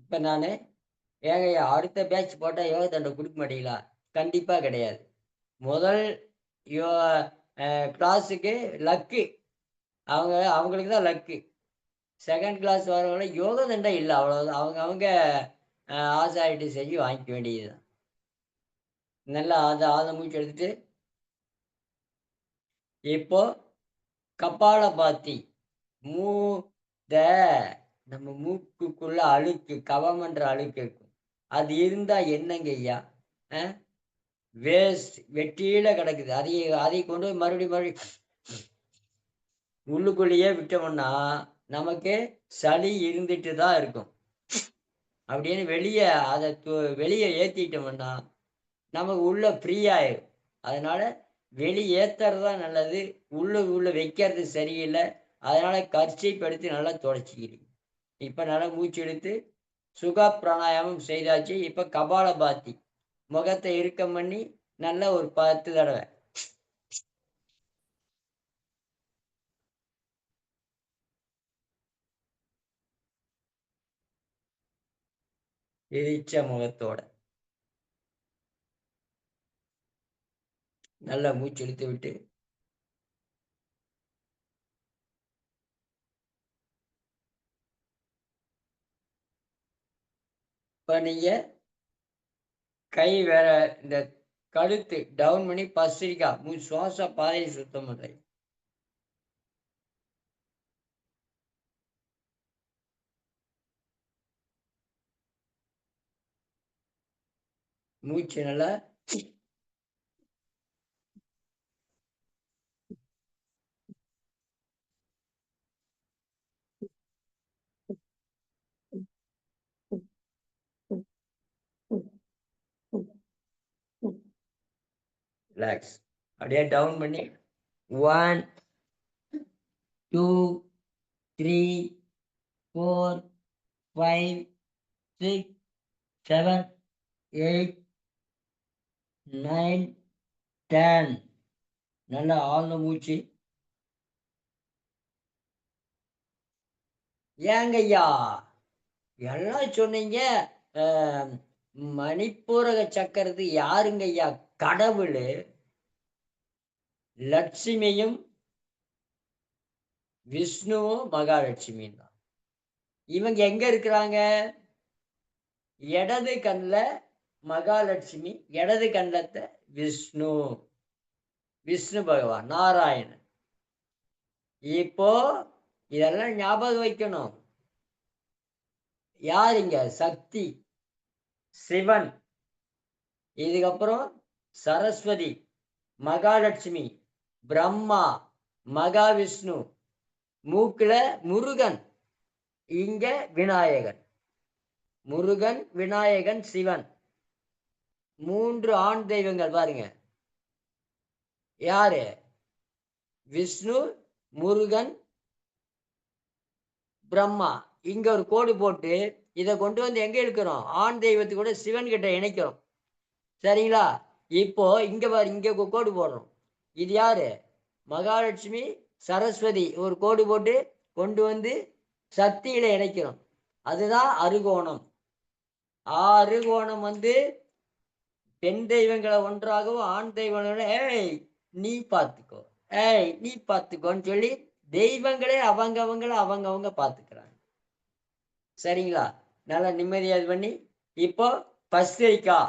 இப்போ நான் ஏங்கய்யா அடுத்த பேட்ச் போட்டால் யோக தண்டம் கொடுக்க மாட்டீங்களா? கண்டிப்பாக கிடையாது. முதல் யோ கிளாஸுக்கு லக்கு. அவங்களுக்கு தான் லக்கு. செகண்ட் கிளாஸ் வரவங்கள யோக தண்டம் இல்லை, அவ்வளோதான். அவங்க ஆசாரிட்டு செஞ்சு வாங்கிக்க வேண்டியது தான். நல்லா அதை ஆழ்ந்த மூச்சு எடுத்துட்டு இப்போ கபாலபாத்தி. மூ த நம்ம மூக்குக்குள்ள அழுக்கு, கவம்ன்ற அழுக்கு இருக்கும். அது இருந்தா என்னங்க ஐயா? வேஸ்ட், வெட்டியில கிடக்குது. அதை கொண்டு போய் மறுபடியும் உள்ளுக்குள்ளேயே விட்டோம்னா நமக்கு சளி இருந்துட்டு தான் இருக்கும். அப்படின்னு வெளியே அதை வெளியே ஏற்றிட்டோம்னா நமக்கு உள்ள ஃப்ரீ ஆயிடும். அதனால வெளியேற்றுறது தான் நல்லது. உள்ள வைக்கிறது சரியில்லை. அதனால கர்ச்சீப் எடுத்து நல்லா தொடச்சிக்கிறீங்க. இப்போ நல்லா மூச்சு எடுத்து சுகா பிராணாயாமம் செய்தாச்சு. இப்போ கபாலபாத்தி. முகத்தை இறுக்கம் பண்ணி நல்லா ஒரு 10 தடவை. எரிச்ச முகத்தோட நல்லா மூச்சு இழுத்து விட்டு இப்போ நீங்கள் கை வேற இந்த கழுத்து டவுன் பண்ணி பசிரிக்கா சுவாச பாதையை சுத்தம் பண்ணுறீங்க. மூச்சு நல்லா ரிலாக்ஸ். அப்படியே டவுன் பண்ணி 1 2 3 4 5 6 7 8 9 10. நல்லா ஆழ்ந்த மூச்சு. ஏங்க ஐயா எல்லாம் சொன்னீங்க? மணிப்பூரக சக்கரத்து யாருங்க ஐயா கடவுள்? லட்சுமியும் விஷ்ணுவும் மகாலட்சுமியும் தான். இவங்க எங்க இருக்கிறாங்க? இடது கண்ணில் மகாலட்சுமி, இடது கண்ணத்தை விஷ்ணு. விஷ்ணு பகவான் நாராயணன். இப்போ இதெல்லாம் ஞாபகம் வைக்கணும். யாருங்க? சக்தி, சிவன், இதுக்கப்புறம் சரஸ்வதி, மகாலட்சுமி, பிரம்மா, மகாவிஷ்ணு, மூக்குல முருகன், இங்க விநாயகன். முருகன், விநாயகன், சிவன், 3 ஆண் தெய்வங்கள் பாருங்க. யாரு? விஷ்ணு, முருகன், பிரம்மா. இங்க ஒரு கோடு போட்டு இதை கொண்டு வந்து எங்க இருக்கிறோம்? ஆண் தெய்வத்து கூட சிவன் கிட்ட இணைக்கிறோம். சரிங்களா? இப்போ இங்க பாரு, இங்க கோடு போடுறோம். இது யாரு? மகாலட்சுமி, சரஸ்வதி. ஒரு கோடு போட்டு கொண்டு வந்து சக்தியில இணைக்கிறோம். அதுதான் அறுகோணம். அறுகோணம் வந்து பெண் தெய்வங்களை ஒன்றாகவும் ஆண் தெய்வங்களை ஏய் நீ பார்த்துக்கோ, ஏய் நீ பார்த்துக்கோன்னு சொல்லி தெய்வங்களே அவங்கவங்கள அவங்கவங்க பார்த்துக்கிறாங்க. சரிங்களா? நல்லா நிம்மதியா இது பண்ணி இப்போ பஸ்திரிக்கா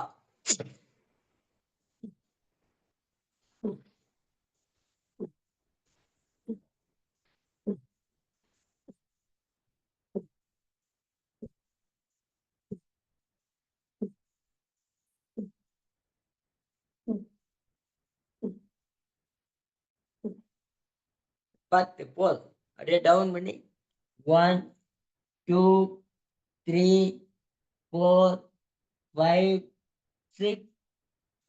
பத்து போதும். அப்படியே டவுன் பண்ணி 1 2 3 4 5 6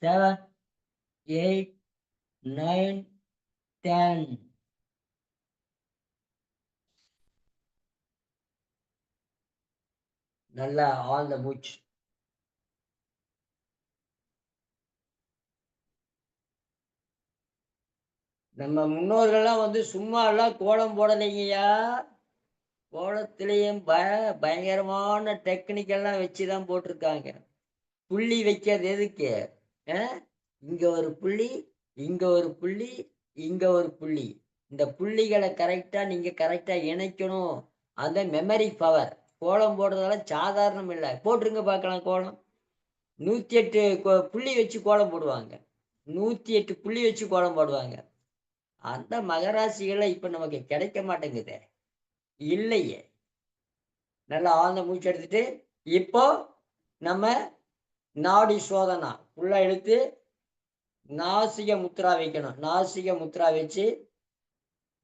7 8 9 10. நல்லா ஆழ்ந்த மூச்சு. நம்ம முன்னோர்கள்லாம் வந்து சும்மா எல்லாம் கோலம் போடலைங்கய்யா. கோலத்திலையும் பயங்கரமான டெக்னிக் எல்லாம் வச்சுதான் போட்டிருக்காங்க. புள்ளி வைக்கிறது எதுக்கு? இங்க ஒரு புள்ளி, இங்க ஒரு புள்ளி, இங்க ஒரு புள்ளி. இந்த புள்ளிகளை கரெக்டா நீங்க கரெக்டா இணைக்கணும். அந்த மெமரி பவர். கோலம் போடுறதெல்லாம் சாதாரணம் இல்ல. போட்டுருங்க பார்க்கலாம் கோலம். 108 புள்ளி வச்சு கோலம் போடுவாங்க. 108 புள்ளி வச்சு கோலம் போடுவாங்க. அந்த மகராசிகளை இப்ப நமக்கு கிடைக்க மாட்டேங்குதே. இல்லையே. நல்லா ஆழ்ந்த மூச்சு எடுத்துட்டு இப்போ நம்ம நாடி சோதனா உள்ள இழுத்து நாசிக முத்ரா வைக்கணும். நாசிக முத்ரா வச்சு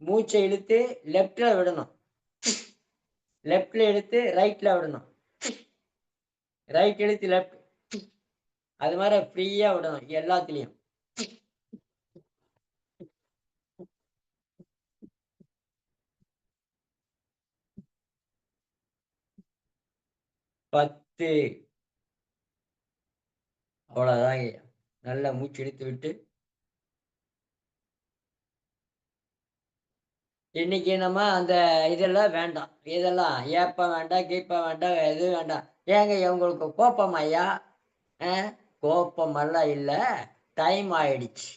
மூச்சை இழுத்து லெப்ட்ல விடணும். லெப்ட்ல இழுத்து ரைட்ல விடணும். ரைட் இழுத்து லெப்ட். அது மாதிரி ஃப்ரீயா விடணும் எல்லாத்துலயும். பத்து. அவ்வளவுதான். நல்லா மூச்சு இழுத்து விட்டு இன்னைக்கு நம்ம அந்த இதெல்லாம் வேண்டாம். இதெல்லாம் ஏப்பம் வேண்டாம், கீப்பம் வேண்டாம், எதுவும் வேண்டாம். ஏங்க உங்களுக்கு கோப்பம் ஐயா? கோப்பமெல்லாம் இல்ல. டைம் ஆயிடுச்சு.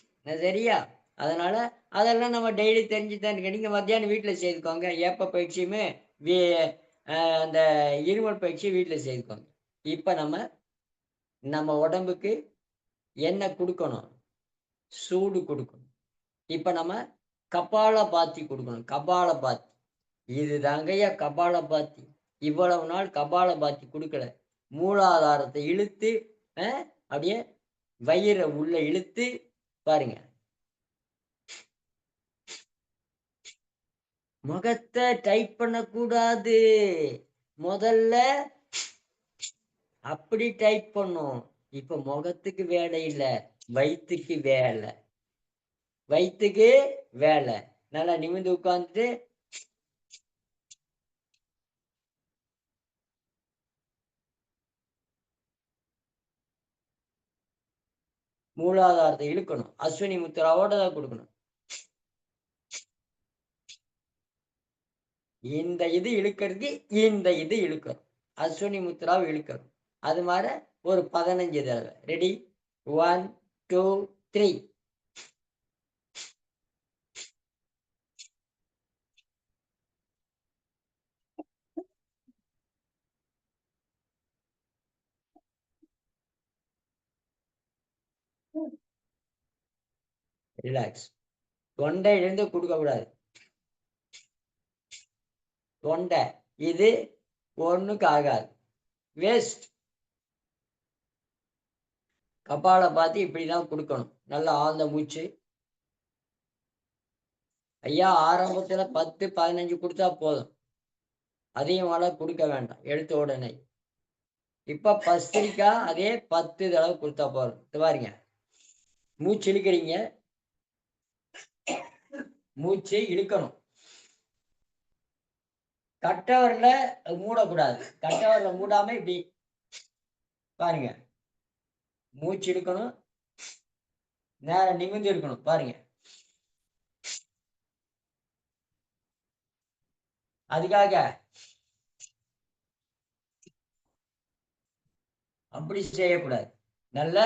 சரியா? அதனால அதெல்லாம் நம்ம டெய்லி தெரிஞ்சுதான் இருக்கு. நீங்க மத்தியானம் வீட்டுல செய்துக்கோங்க. ஏப்ப பயிற்சியுமே அந்த இருமல் பயிற்சி வீட்டுல செய்துக்கோங்க. இப்ப நம்ம நம்ம உடம்புக்கு என்ன கொடுக்கணும்? சூடு கொடுக்கணும். இப்ப நம்ம கபாலபாத்தி கொடுக்கணும். கபாலபாத்தி. இதுதாங்கய்யா கபாலபாத்தி. இவ்வளவு நாள் கபாலபாத்தி கொடுக்கல. மூலாதாரத்தை இழுத்து அப்படியே வயிறை உள்ள இழுத்து பாருங்க. முகத்தை டைப் பண்ணக்கூடாது. முதல்ல அப்படி டைப் பண்ணும். இப்ப முகத்துக்கு வேலை இல்ல, வயிற்றுக்கு வேலை. வயிற்றுக்கு வேலை. நல்லா நிமிர்ந்து உட்கார்ந்துட்டு மூலாதாரத்தை இழுக்கணும். அஸ்வினி முத்திராவோட தான் கொடுக்கணும். இந்த இது இழுக்கிறதுக்கு இந்த இது இழுக்கணும். அஸ்வினி முத்திராவை இழுக்கணும். அது மாதிரி ஒரு 15 தடவை. ரெடி? 1 2 3. ரிலாக்ஸ். தொண்டையிலிருந்து கொடுக்க கூடாது. தொண்டை இது ஒண்ணுக்கு ஆகாது. வேஸ்ட். கபாலை பார்த்து இப்படிதான் கொடுக்கணும். நல்லா ஆழ்ந்த மூச்சு. ஐயா ஆரம்பத்துல 10 15 கொடுத்தா போதும். அதிகமாலாம் கொடுக்க வேண்டாம் எடுத்த உடனே. இப்ப பஸ்திரிக்கா அதே 10 தடவை கொடுத்தா போதும். பாருங்க, மூச்சு இழுக்கிறீங்க, மூச்சு இழுக்கணும். கட்டவர்ல மூடக்கூடாது. கட்டவர்ல மூடாம இப்படி பாருங்க. மூச்சு இழுக்கணும், நேரம் நிமிர்ந்து இருக்கணும். பாருங்க, அதுக்காக அப்படி செய்யக்கூடாது. நல்ல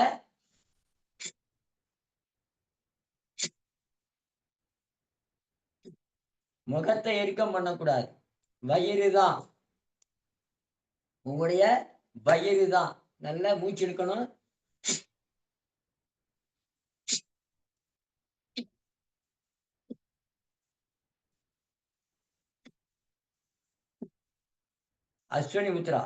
முகத்தை இறுக்கம் பண்ணக்கூடாது. வயிறு தான். உங்களுடைய வயிறு தான். நல்லா மூச்சு எடுக்கணும். அஸ்வினி முத்ரா.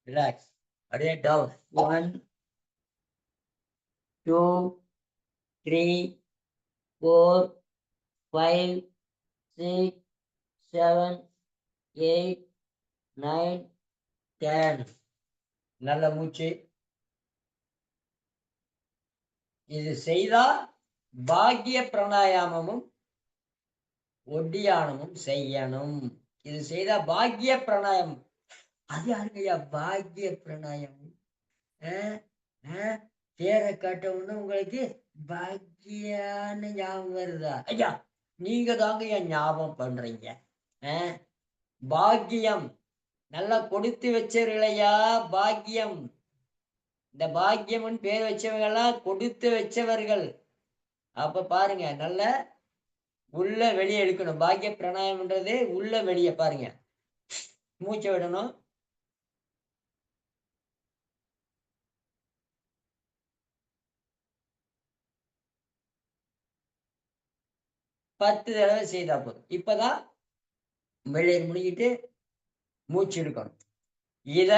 ரிலாக்ஸ். அப்படியே டவுன். 1 2 3 4 5 6 7 8 9 10. நல்ல மூச்சு. இது செய்தா பாக்கிய பிராணாயாமமும் ஒட்டியானமும் செய்யணும். இது செய்தா பாக்கிய பிராணாயாமம். அது யாருங்கய்யா பாக்கிய பிராணாயாமம்? பேரை காட்டவுன்னு உங்களுக்கு பாக்கியான்னு ஞாபகம் வருதா? ஐயா நீங்க தாங்க என் ஞாபகம் பண்றீங்க. பாக்கியம் நல்லா கொடுத்து வச்சவர்களையா பாக்கியம். இந்த பாக்கியம்னு பேர் வச்சவங்க எல்லாம் கொடுத்து வச்சவர்கள். அப்ப பாருங்க, நல்ல உள்ள வெளியே எடுக்கணும். பாக்கிய பிராணாயம்ன்றது உள்ள வெளியே பாருங்க. மூச்சை விடணும். பத்து தடவை செய்தா போதும். இப்பதான் வெளியே முடிக்கிட்டு மூச்சு எடுக்கணும். இத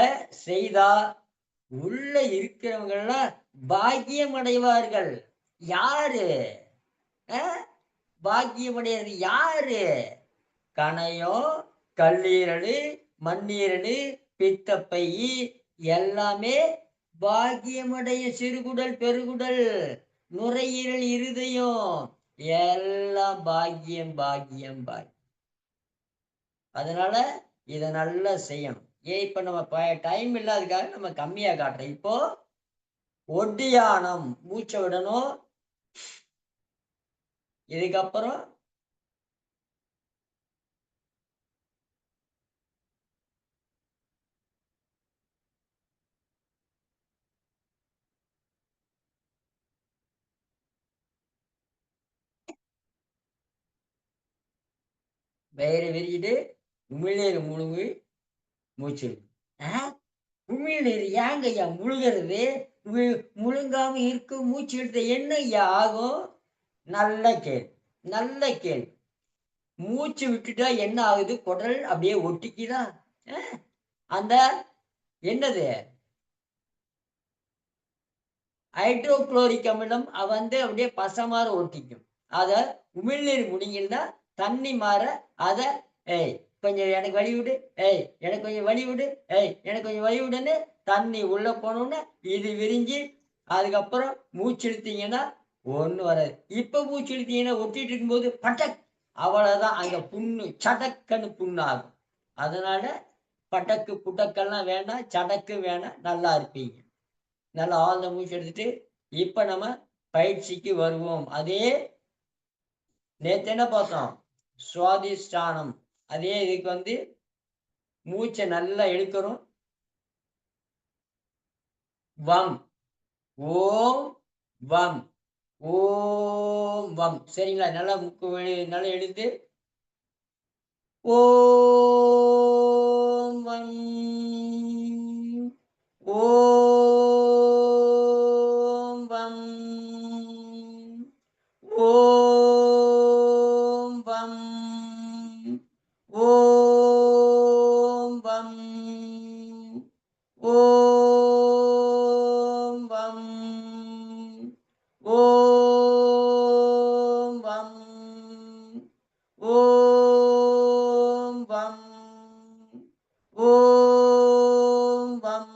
செய்தா உள்ள இருக்கிறவங்க எல்லாம் பாக்கியம் அடைவார்கள். யாரு பாக்கியம் அடைகிறது? யாரு? கணையம், கல்லீரல், மண்ணீரல், பித்தப்பை எல்லாமே பாக்கியமடைய. சிறுகுடல், பெருகுடல், நுரையீரல், இருதயம் எல்லாம் பாக்கியம் பாக்கியம் பாக்கியம். அதனால இதை நல்லா செய்யணும். இப்ப நம்ம டைம் இல்லாததுக்காக நம்ம கம்மியா காட்டுறோம். இப்போ ஒட்டியானம் மூச்சை விடணும். இதுக்கப்புறம் வயிறு விரிச்சிட்டு உமிழ்நீர் முழுங்கு மூச்சு. உமிழ்நீர் ஏங்க ஐயா முழுகிறது? முழுங்காம இருக்க மூச்சு எடுத்த என்ன ஐயா ஆகும்? நல்ல கேள்வி, நல்ல கேள்வி. மூச்சு விட்டுட்டா என்ன ஆகுது? குடல் அப்படியே ஒட்டிக்குதா? அந்த என்னது ஹைட்ரோகுளோரிக் அமிலம் வந்து அப்படியே பசமாற ஒட்டிக்கும். அத உமிழ்நீர் முழுங்கினா தண்ணி மாற அத கொஞ்சம் எனக்கு வழி விடு, எனக்கு கொஞ்சம் வழி விடு, எனக்கு கொஞ்சம் வழி விடுன்னு தண்ணி உள்ள போனோம்னா இது விரிஞ்சு அதுக்கப்புறம் மூச்சு இழுத்தீங்கன்னா ஒண்ணு வராது. இப்ப மூச்சு இழுத்தீங்கன்னா ஒட்டிட்டு இருக்கும்போது பட்டக் அவ்வளவுதான். அங்க புண்ணு சடக்குன்னு புண்ணு ஆகும். அதனால பட்டக்கு புட்டக்கெல்லாம் வேண்டாம், சடக்கு வேணாம். நல்லா இருப்பீங்க. நல்லா ஆழ்ந்த மூச்சு எடுத்துட்டு இப்ப நம்ம பயிற்சிக்கு வருவோம். அதே நேத்து என்ன பார்த்தோம்? சுவாதிஷ்டானம். அதே இதுக்கு வந்து மூச்சை நல்லா இழுக்கிறோம். வம் ஓம் வம் ஓம் வம். சரிங்களா? நல்லா நல்லா எடுத்து ஓம் வம் ஓம் வம் ஓம் வம் ஓம் வம் ஓம் வம் ஓம் வம் ஓம் வம் ஓம் வம்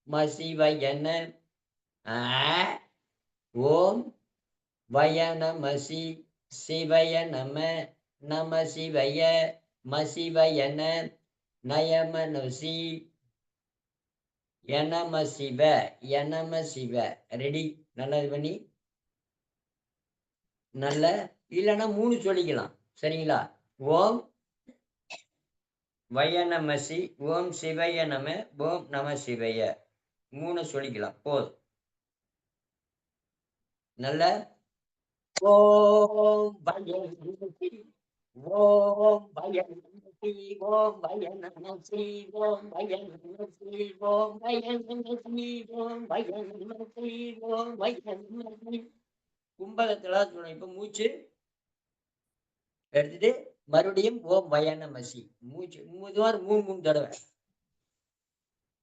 மசிவயன ஓம் வய நமசி சிவய நம நம சிவய மசிவயன நயமனுசி எனம சிவ எனம சிவ. ரெடி? நல்லது பண்ணி நல்ல இல்லைன்னா 3 சொல்லிக்கலாம். சரிங்களா? ஓம் வயநமசி ஓம் சிவய நம ஓம் நம சிவய 3 சொல்லிக்கலாம். போதும். நல்ல ஓம் வயநமசி ஓம் வயநமசி ஓம் வயநமசி ஓம் வயநமசி ஓம் வயநமசி ஓம் வயநமசி ஓம் வயநமசி. கும்பகத்துல சொல்லணும். இப்ப மூச்சு எடுத்துட்டு மறுபடியும் ஓம் வயநமசி மூச்சு 3 தடவை.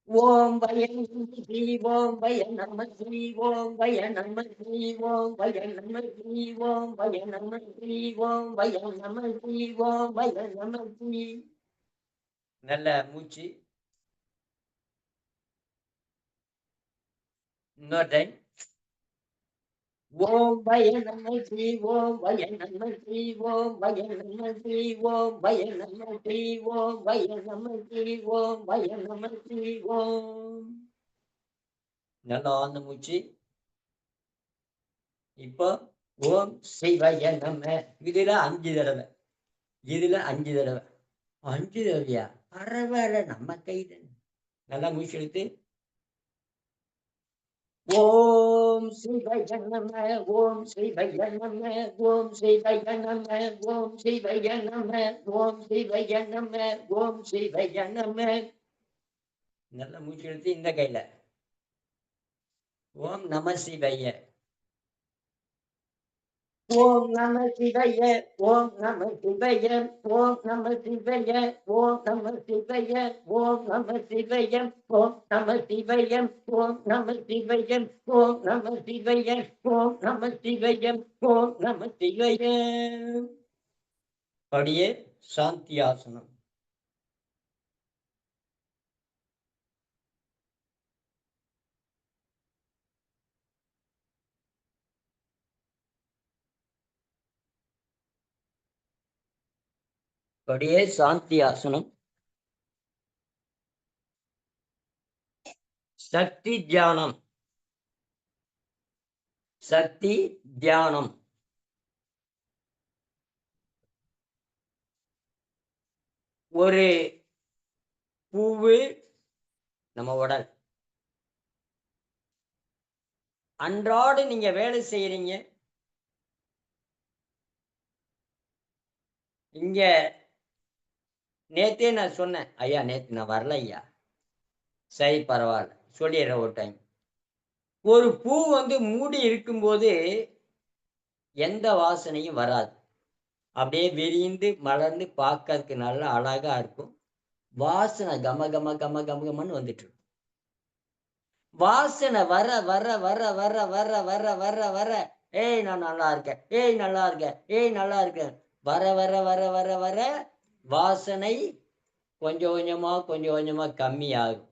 ஓம் வயநமசி ஓம் வயநமசி ஓம் வயநமசி ஓம் வயநமசி ஓம் வயநமசி ஓம் வயநமசி ஓம் வயநமசி. நல்ல மூச்சு. இன்னொரு டைம். ஓம் வயநமசி ஓம் வயநமசி ஓம் வயநமசி ஓம் வயநமசி ஓம் வயநமசி ஓம் வயநமசி ஓம். நல்லா ஆழ்ந்த மூச்சு. இப்போ ஓம் சிவய நம இதுல 5 தடவை. இதுல 5 தடவை. 5 தடவையா? பரவாயில்ல, நம்ம கைது. நல்லா மூச்சு எடுத்து ஓம் சிவய நம ஓம் சிவய நம ஓம் சிவய நம ஓம் சிவய நம ஓம் சிவய நம ஓம் சிவய நம. நல்லா மூச்சு எடுத்து இந்த கையில ஓம் நம சிவய ஓம் நம சிவய ஓம் நம சிவய ஓம் நம சிவய ஓம் நம சிவய ஓம் நம சிவய ஓம் நம சிவய ஓம் நம சிவய ஓம் நம சிவய ஓம் நம சிவய ஓம் நம சிவய. அப்படியே சாந்தியாசனம். அப்படியே சாந்தியாசனம். சக்தி தியானம். சக்தி தியானம். ஒரு பூவு நம்ம உடல். அன்றாடு நீங்க வேலை செய்யறீங்க. இங்க நேத்தே நான் சொன்னேன், ஐயா நேத்து நான் வரல ஐயா. சரி பரவாயில்ல, சொல்லிடுறேன் ஒரு டைம். ஒரு பூ மூடி இருக்கும்போது எந்த வாசனையும் வராது. அப்படியே விரிந்து மலர்ந்து பார்க்கறதுக்கு நல்லா அழகா இருக்கும். வாசனை கம கம கம கம கமன்னு வந்துட்டு இருக்கும். வாசனை வர வர வர வர வர வர வர வர ஏய் நான் நல்லா இருக்கேன், ஏய் நல்லா இருக்கேன், ஏய் நல்லா இருக்கேன். வர வர வர வர வர வாசனை கொஞ்சம் கொஞ்சமா கொஞ்சம் கொஞ்சமா கம்மியாகும்.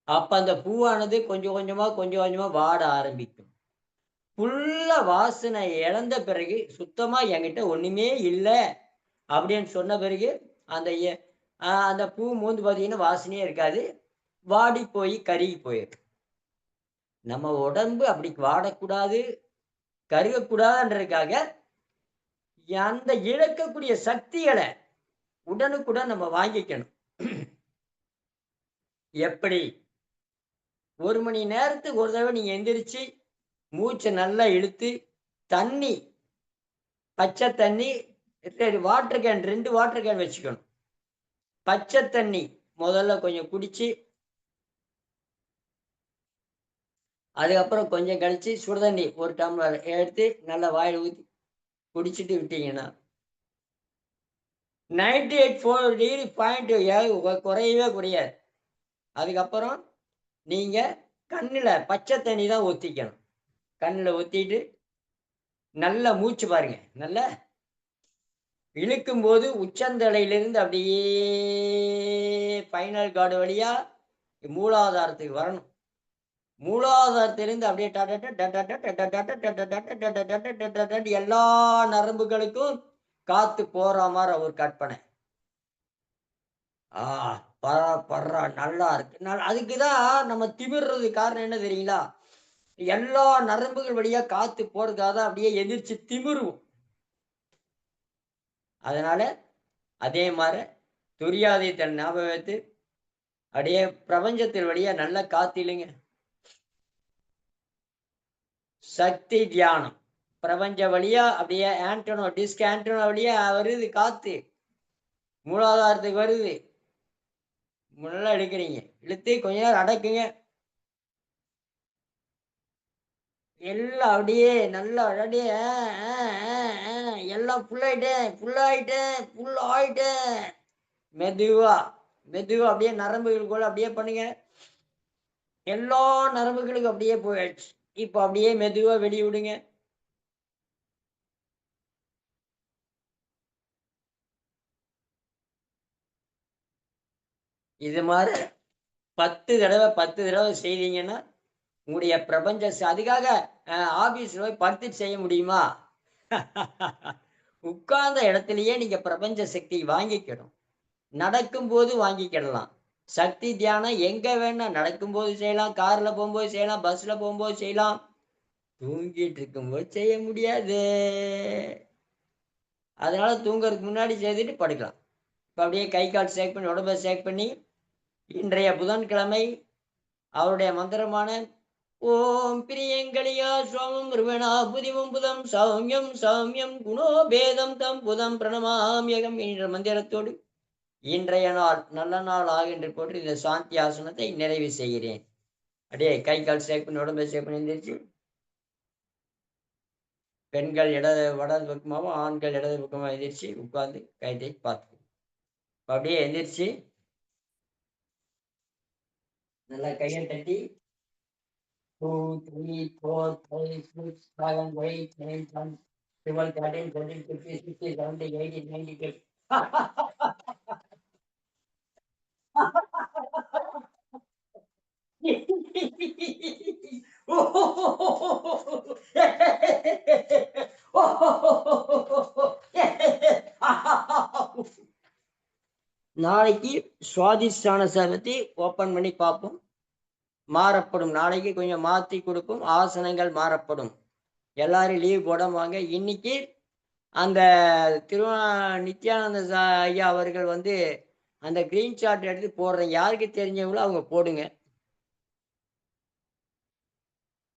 அப்ப அந்த பூவானது கொஞ்சம் கொஞ்சமா வாட ஆரம்பிக்கும். ஃபுல்லா வாசனை இழந்த பிறகு சுத்தமா என்கிட்ட ஒண்ணுமே இல்ல அப்படின்னு சொன்ன பிறகு அந்த அந்த பூ பார்த்தீங்கன்னா வாசனையே இருக்காது. வாடி போய் கருகி போயிடும். நம்ம உடம்பு அப்படி வாடக்கூடாது, கருகக்கூடாதுன்றதுக்காக அந்த இழக்கக்கூடிய சக்திகளை உடனுக்குடன் நம்ம வாங்கிக்கணும். எப்படி? 1 மணி நேரத்துக்கு ஒரு தடவை நீங்க எந்திரிச்சு மூச்சை நல்லா இழுத்து தண்ணி, பச்சை தண்ணி, வாட்டர் கேன் 2 வாட்டர் கேன் வச்சுக்கணும். பச்சை தண்ணி முதல்ல கொஞ்சம் குடிச்சு, அதுக்கப்புறம் கொஞ்சம் கழிச்சு சுடுதண்ணி 1 டம்ளர் எடுத்து நல்லா வாயில ஊத்தி குடிச்சிட்டு விட்டீங்கன்னா 98.4 டிகிரி பாயிண்ட் குறையவே குறையாது. அதுக்கப்புறம் நீங்க கண்ணுல பச்சை தண்ணி தான் ஊத்திக்கணும். கண்ணுல ஊத்திட்டு நல்லா மூச்சு பாருங்க. நல்லா இழுக்கும்போது உச்சந்தலையிலிருந்து அப்படியே ஸ்பைனல் கார்டு வழியா மூலாதாரத்துக்கு வரணும். மூலாதாரத்திலிருந்து அப்படியே எல்லா நரம்புகளுக்கும் காத்து போற மாதிரி ஒரு கற்பனை. பர்றா நல்லா இருக்கு. அதுக்குதான் நம்ம திமிர்றது காரணம் என்ன தெரியுங்களா? எல்லா நரம்புகள் வழியா காத்து போறதுக்காக தான் அப்படியே எந்திரிச்சு திமிருவோம். அதனால அதே மாதிரி துரியாதை தன் ஞாபகம் வைத்து அப்படியே பிரபஞ்சத்தின் வழியா நல்ல காத்து இல்லைங்க. சக்தி தியானம் பிரபஞ்ச வழியா அப்படியே டிஸ்க் ஆண்டனோ வழியா வருது காத்து, மூலாதாரத்துக்கு வருது. நல்லா எடுக்கிறீங்க, இழுத்து கொஞ்ச நேரம் அடக்குங்க. எல்லாம் அப்படியே நல்லா அப்படியே எல்லாம் ஃபுல்லாயிட்டேன். மெதுவா மெதுவா அப்படியே நரம்புகளுக்குள்ள அப்படியே பண்ணுங்க. எல்லா நரம்புகளுக்கும் அப்படியே போயிடுச்சு. இப்போ அப்படியே மெதுவா வெளிய விடுங்க. இது மாதிரி 10 தடவை செய்தீங்கன்னா உங்களுடைய அதுக்காக ஆபீஸ்ல போய் படுத்துட்டு செய்ய முடியுமா? உட்கார்ந்த இடத்திலேயே நீங்க பிரபஞ்ச சக்தி வாங்கிக்கணும். நடக்கும்போது வாங்கிக்கிடலாம். சக்தி தியானம் எங்க வேணா நடக்கும்போது செய்யலாம், கார்ல போகும்போது செய்யலாம், பஸ்ல போகும்போது செய்யலாம். தூங்கிட்டு இருக்கும்போது செய்ய முடியாது. அதனால தூங்குறதுக்கு முன்னாடி செய்துட்டு படுக்கலாம். இப்ப அப்படியே கை கால் ஷேக் பண்ணி உடம்ப ஷேக் பண்ணி இன்றைய புதன்கிழமை அவருடைய மந்திரமான ஓம் பிரியங்கலியா சோமம் ருவணா புதிவம் புதம் சௌமியம் சௌமியம் குணோபேதம் தம் புதம் பிரணமாமியகம் என்ற மந்திரத்தோடு இன்றைய நாள் நல்ல நாள் ஆகின்ற போட்டு இந்த சாந்தி ஆசனத்தை நிறைவு செய்கிறேன். அப்படியே கை கால் ஷேக் பண்ணி உடம்பை ஷேக் பண்ணி எழுந்திரிச்சு பெண்கள் வடது பக்கமாகவும் ஆண்கள் இடது பக்கமாக எந்திரிச்சு உட்கார்ந்து கைத்தை பார்த்து அப்படியே எந்திரிச்சு நல்லா கையை தட்டி 2, 3, 4, 5, 6, 7, 8, 9, 10, 12, 13, 14, 15, 16, 17, 18, 19. நாளைக்கு சுவாதிஷ்டான சபத்தி ஓபன் பண்ணி பார்ப்போம். மாறப்படும். நாளைக்கு கொஞ்சம் மாற்றி கொடுப்போம். ஆசனங்கள் மாறப்படும். எல்லாரும் லீவ் போடாம இன்னைக்கு அந்த நித்யானந்த ஐயா அவர்கள் அந்த கிரீன் சார்ட் எடுத்து போடுறேன். யாருக்கு தெரிஞ்சவங்களோ அவங்க போடுங்க.